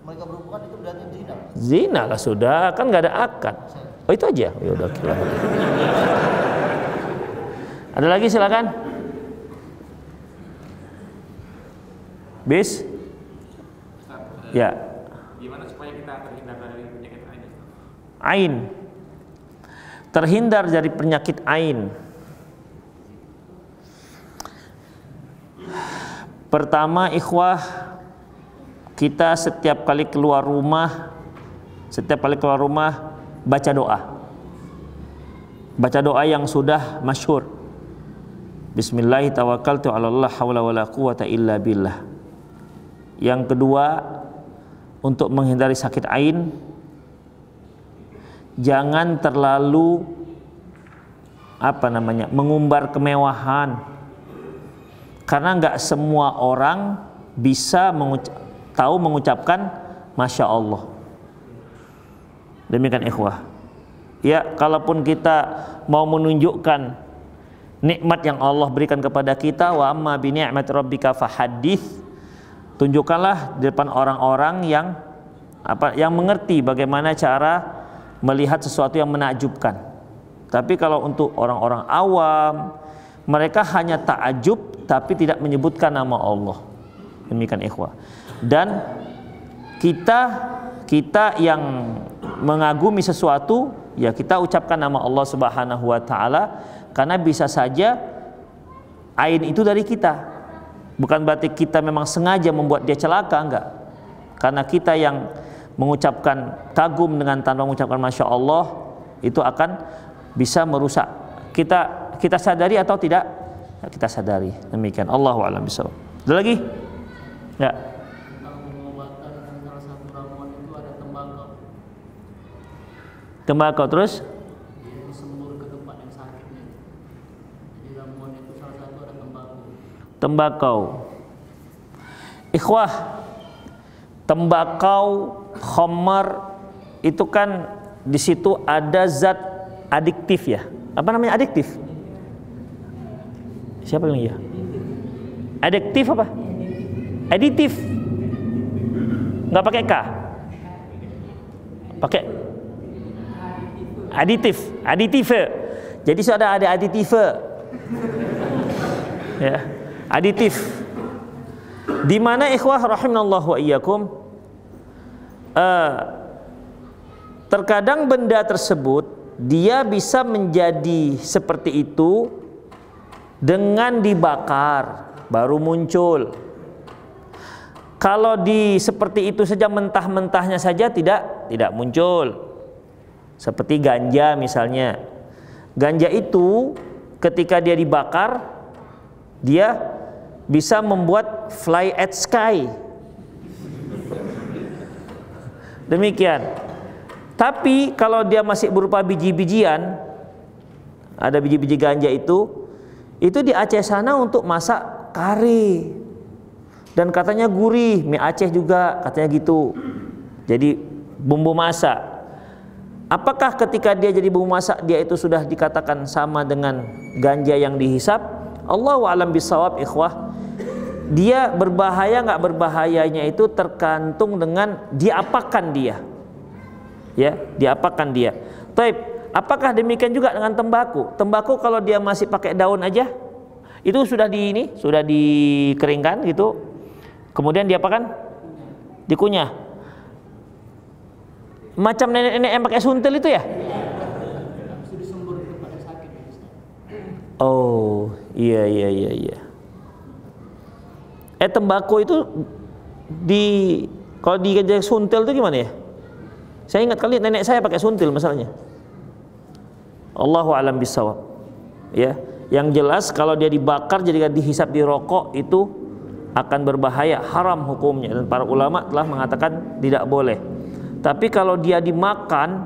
mereka berhubungan, itu berarti zina. Zina lah sudah, kan nggak ada akad. Oh itu aja. Ya udah, kira. Ada lagi silakan. Bis? Ya. Gimana supaya kita terhindar dari penyakit ain? Ain. Terhindar dari penyakit ain. Pertama, ikhwah, kita setiap kali keluar rumah baca doa. Baca doa yang sudah masyhur. Bismillahirrahmanirrahim, tawakkaltu 'alallah, haula wala quwata illa billah. Yang kedua, untuk menghindari sakit ain, jangan terlalu mengumbar kemewahan, karena nggak semua orang bisa tahu mengucapkan Masya Allah. Demikian ikhwah. Ya, kalaupun kita mau menunjukkan nikmat yang Allah berikan kepada kita, wa amma bi ni'mati rabbika fahadits, tunjukkanlah di depan orang-orang yang mengerti bagaimana cara melihat sesuatu yang menakjubkan. Tapi kalau untuk orang-orang awam, mereka hanya takjub tapi tidak menyebutkan nama Allah. Demikian ikhwah. Dan kita yang mengagumi sesuatu, ya kita ucapkan nama Allah Subhanahu wa taala, karena bisa saja ain itu dari kita. Bukan berarti kita memang sengaja membuat dia celaka, enggak. Karena kita yang mengucapkan kagum dengan tanpa mengucapkan Masya Allah, itu akan bisa merusak. Kita sadari atau tidak? Kita sadari. Demikian. Allahu a'lam bishawab. Ada lagi? Ya. Kalau mengobatkan salah satu ramuan itu ada tembakau. Tembakau terus? Dia disembur ke tempat yang sakitnya. Jadi ramuan itu salah satu ada tembakau. Tembakau. Ikhwah, tembakau, khamar itu kan di situ ada zat adiktif ya. Apa namanya adiktif? Siapa yang ya? Adiktif apa? Aditif. Nggak pakai K. Pakai aditif, aditive. Jadi sudah ada aditive. Ya, aditif. Di mana ikhwah rahimanallahu wa iyyakum, terkadang benda tersebut dia bisa menjadi seperti itu dengan dibakar baru muncul. Kalau seperti itu saja, mentah-mentahnya saja tidak muncul. Seperti ganja misalnya. Ganja itu ketika dia dibakar, dia bisa membuat fly at sky. Demikian. Tapi kalau dia masih berupa biji-bijian, ada biji-biji ganja itu di Aceh sana untuk masak kari. Dan katanya gurih, mie Aceh juga katanya gitu. Jadi bumbu masak. Apakah ketika dia jadi bumbu masak dia itu sudah dikatakan sama dengan ganja yang dihisap? Allahu a'lam bishawab ikhwah. Dia berbahaya nggak berbahayanya itu tergantung dengan diapakan dia. Ya, diapakan dia. Taib, apakah demikian juga dengan tembakau? Tembakau kalau dia masih pakai daun aja, itu sudah dikeringkan gitu. Kemudian diapakan? Dikunyah. macam nenek-nenek yang pakai suntil itu ya? Itu disembur ke tempat yang sakit. Oh, iya. Tembakau itu kalau di suntil itu gimana ya? Saya ingat kali nenek saya pakai suntil masalahnya. Allahu a'lam bishawab. Ya, yang jelas kalau dia dibakar jadi dihisap di rokok itu akan berbahaya, haram hukumnya, dan para ulama telah mengatakan tidak boleh. Tapi kalau dia dimakan,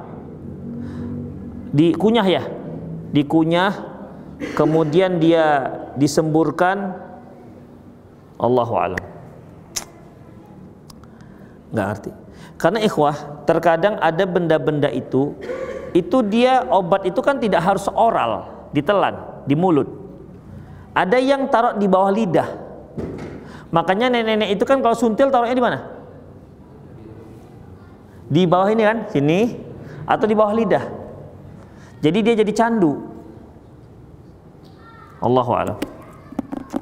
dikunyah, kemudian dia disemburkan, Allahu a'lam. Nggak ngerti. Karena ikhwah, terkadang ada benda-benda itu dia obat itu kan tidak harus oral, ditelan di mulut. Ada yang taruh di bawah lidah. Makanya nenek-nenek itu kan kalau suntil taruhnya di mana? Di bawah ini kan, sini, atau di bawah lidah. Jadi dia jadi candu. Allahu a'lam.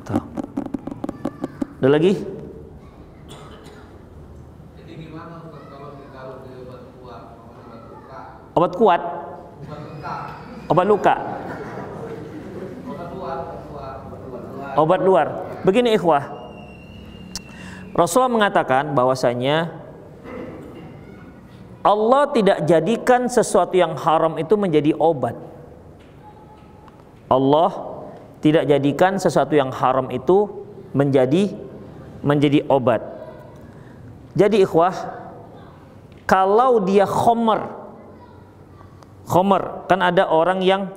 Tuh. Ada lagi? Jadi gimana kalau ditaruh di obat kuat, obat luka? Obat kuat? Obat luka? Obat luar. Begini ikhwah, Rasulullah mengatakan bahwasanya Allah tidak jadikan sesuatu yang haram itu menjadi obat. Allah tidak jadikan sesuatu yang haram itu menjadi obat. Jadi ikhwah, kalau dia khomer, kan ada orang yang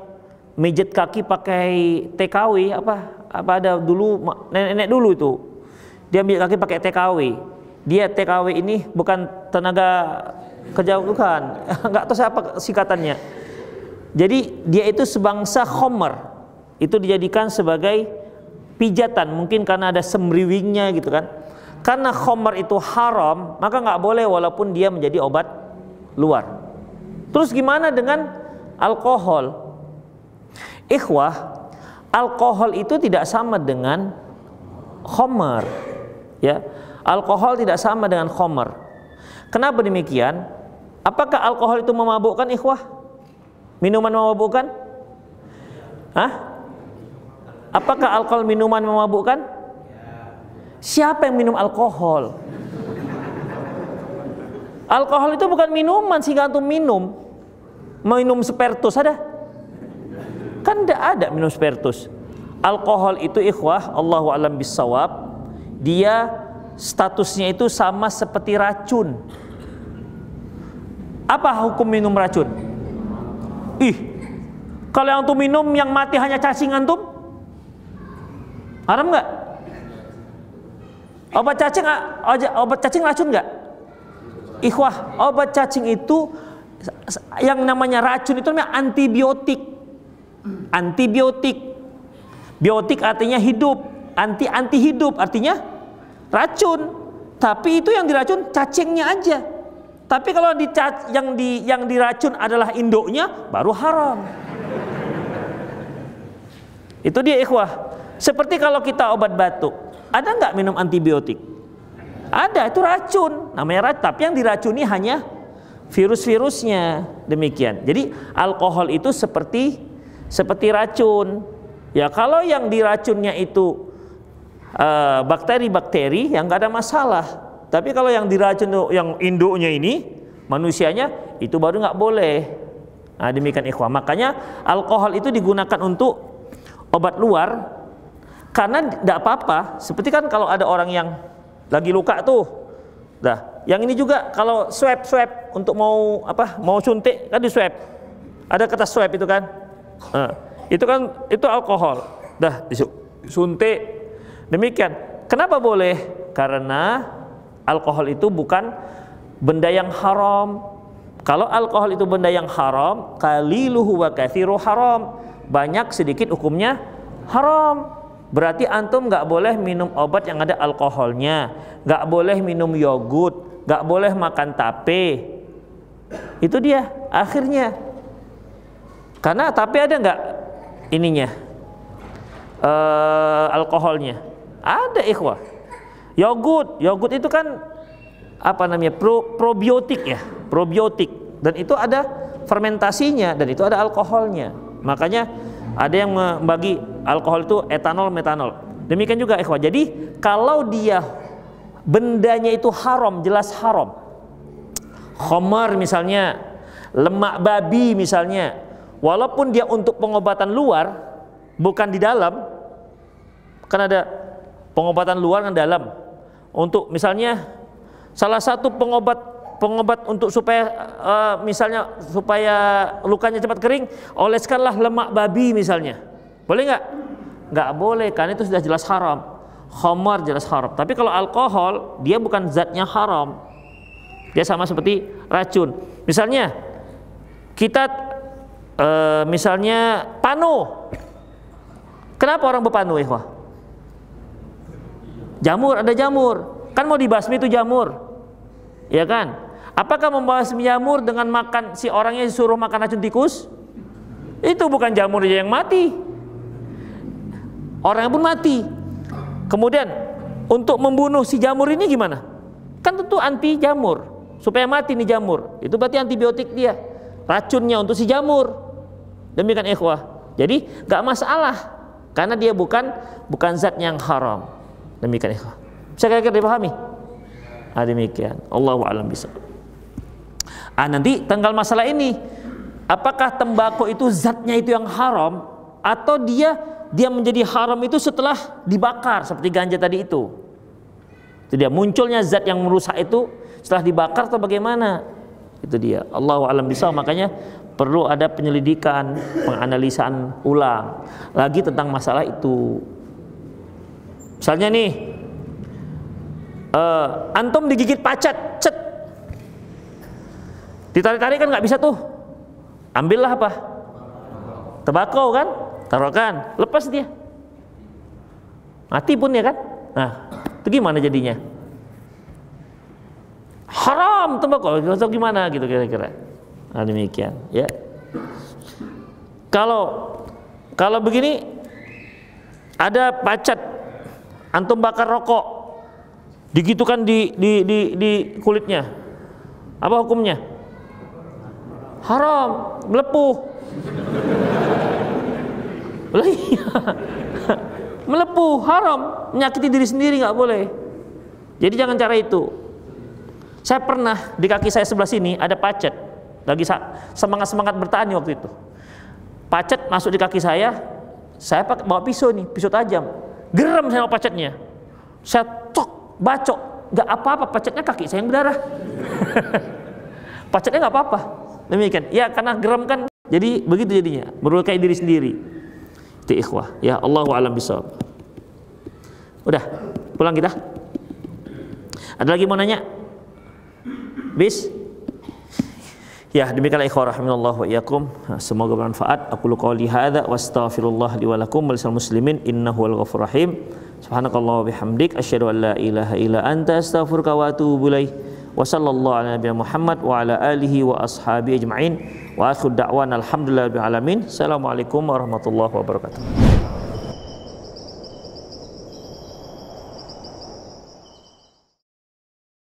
mijet kaki pakai TKW, apa ada dulu nenek dulu itu dia mijet kaki pakai TKW. Dia TKW ini bukan tenaga kerja, bukan, nggak tahu siapa singkatannya. Jadi dia itu sebangsa khomer, itu dijadikan sebagai pijatan, mungkin karena ada semriwingnya gitu kan. Karena khomer itu haram, maka nggak boleh walaupun dia menjadi obat luar. Terus gimana dengan alkohol? Ikhwah, alkohol itu tidak sama dengan khomer, ya. Alkohol tidak sama dengan khomer. Kenapa demikian? Apakah alkohol itu memabukkan, ikhwah? Minuman memabukkan? Hah? Apakah alkohol minuman memabukkan? Siapa yang minum alkohol? Alkohol itu bukan minuman sehingga antum minum. Minum spiritus ada? Kan tidak ada minum spiritus. Alkohol itu ikhwah, Allahu a'lam bissawab, dia statusnya itu sama seperti racun. Apa hukum minum racun? Kalau yang antum minum yang mati hanya cacing antum, haram nggak? Obat cacing racun nggak? Ikhwah, obat cacing itu yang namanya racun itu namanya antibiotik. Antibiotik, biotik artinya hidup, anti hidup artinya racun. Tapi itu yang diracun cacingnya aja. Tapi kalau yang diracun adalah induknya, baru haram. Itu dia ikhwah. Seperti kalau kita obat batuk, ada nggak minum antibiotik? Ada, itu racun, namanya racun. Tapi yang diracuni hanya virus-virusnya, demikian. Jadi alkohol itu seperti racun. Ya kalau yang diracunnya itu bakteri-bakteri, yang nggak ada masalah. Tapi kalau yang diracun yang induknya ini manusianya, itu baru nggak boleh. Nah, demikian ikhwah. Makanya alkohol itu digunakan untuk obat luar karena tidak apa-apa. Seperti kan kalau ada orang yang lagi luka tuh, yang ini juga kalau swab untuk mau suntik kan di swab, ada kertas swab itu kan, itu alkohol, disuntik. Demikian. Kenapa boleh? Karena alkohol itu bukan benda yang haram. Kalau alkohol itu benda yang haram, qaliluhu wa kathiru haram, banyak sedikit hukumnya haram. Berarti antum nggak boleh minum obat yang ada alkoholnya, nggak boleh minum yogurt, nggak boleh makan tape. Itu dia akhirnya. Karena tape ada nggak ininya alkoholnya? Ada ikhwah. Yogurt itu kan probiotik ya. probiotik, dan itu ada fermentasinya dan itu ada alkoholnya. Makanya ada yang membagi alkohol itu etanol, metanol. Demikian juga ikhwah. Jadi kalau dia bendanya itu haram, jelas haram. Khamar misalnya, lemak babi misalnya, walaupun dia untuk pengobatan luar, bukan di dalam, kan ada pengobatan luar kan dalam. Untuk misalnya salah satu pengobat untuk supaya misalnya supaya lukanya cepat kering, oleskanlah lemak babi misalnya. Boleh nggak? Nggak boleh, kan itu sudah jelas haram. Khamar jelas haram. Tapi kalau alkohol, dia bukan zatnya haram. Dia sama seperti racun. Misalnya kita misalnya panu. Kenapa orang berpanu, ikhwah? Jamur, ada jamur. Kan mau dibasmi itu jamur. Ya kan? Apakah membasmi jamur dengan makan si orangnya disuruh makan racun tikus? Itu bukan jamur aja yang mati. Orangnya pun mati. Kemudian untuk membunuh si jamur ini gimana? Kan tentu anti jamur. Supaya mati nih jamur, itu berarti antibiotik dia, racunnya untuk si jamur. Demikian ikhwah. Jadi gak masalah, karena dia bukan zat yang haram. Demikian ikhwah. Bisa kira-kira dipahami? Demikian. Allahu a'lam bishawab. Nanti tanggal masalah ini, apakah tembakau itu zatnya itu yang haram, atau dia menjadi haram itu setelah dibakar seperti ganja tadi itu. Itu dia, munculnya zat yang merusak itu setelah dibakar atau bagaimana? Itu dia. Allahu a'lam bishawab. Makanya perlu ada penyelidikan, penganalisaan ulang lagi tentang masalah itu. Misalnya nih, antum digigit pacat, cet, ditarik-tarik kan nggak bisa tuh. Ambillah apa? Tembakau kan, taruhkan, lepas dia, mati pun ya kan. Nah, itu gimana jadinya? Haram tembakau, atau gimana gitu kira-kira. Demikian ya. Kalau begini, ada pacat, antum bakar rokok, digitukan di kulitnya, apa hukumnya? Haram, melepuh. Melepuh, haram, menyakiti diri sendiri nggak boleh. Jadi jangan cara itu. Saya pernah di kaki saya sebelah sini ada pacet, lagi semangat bertani waktu itu. Pacet masuk di kaki saya bawa pisau nih, pisau tajam, geram saya sama pacetnya. Saya tok, bacok, nggak apa-apa, pacetnya kaki saya yang berdarah. Pacetnya nggak apa-apa. Demikian. Ya karena geram kan, jadi begitu jadinya, melukai diri sendiri. Itu ikhwah. Ya Allahu a'lam bishawab. Udah, pulang kita. Ada lagi mau nanya? Bis? Ya, demikianlah ikhwah rahimanallahu wa iyyakum. Semoga bermanfaat. Aku qouli hadza wa astaghfirullah li wa lakum wa lisal muslimin innahu wal ghafurur rahim. Subhanakallah wa bihamdik asyhadu an la ilaha illa anta astaghfiruka wa atubu ilaik. Wa sallallahu ala nabiyina Muhammad wa ala alihi wa ashabihi ajma'in. Wa akhiru da'wana alhamdulillahi rabbil alamin. Assalamualaikum warahmatullahi wabarakatuh.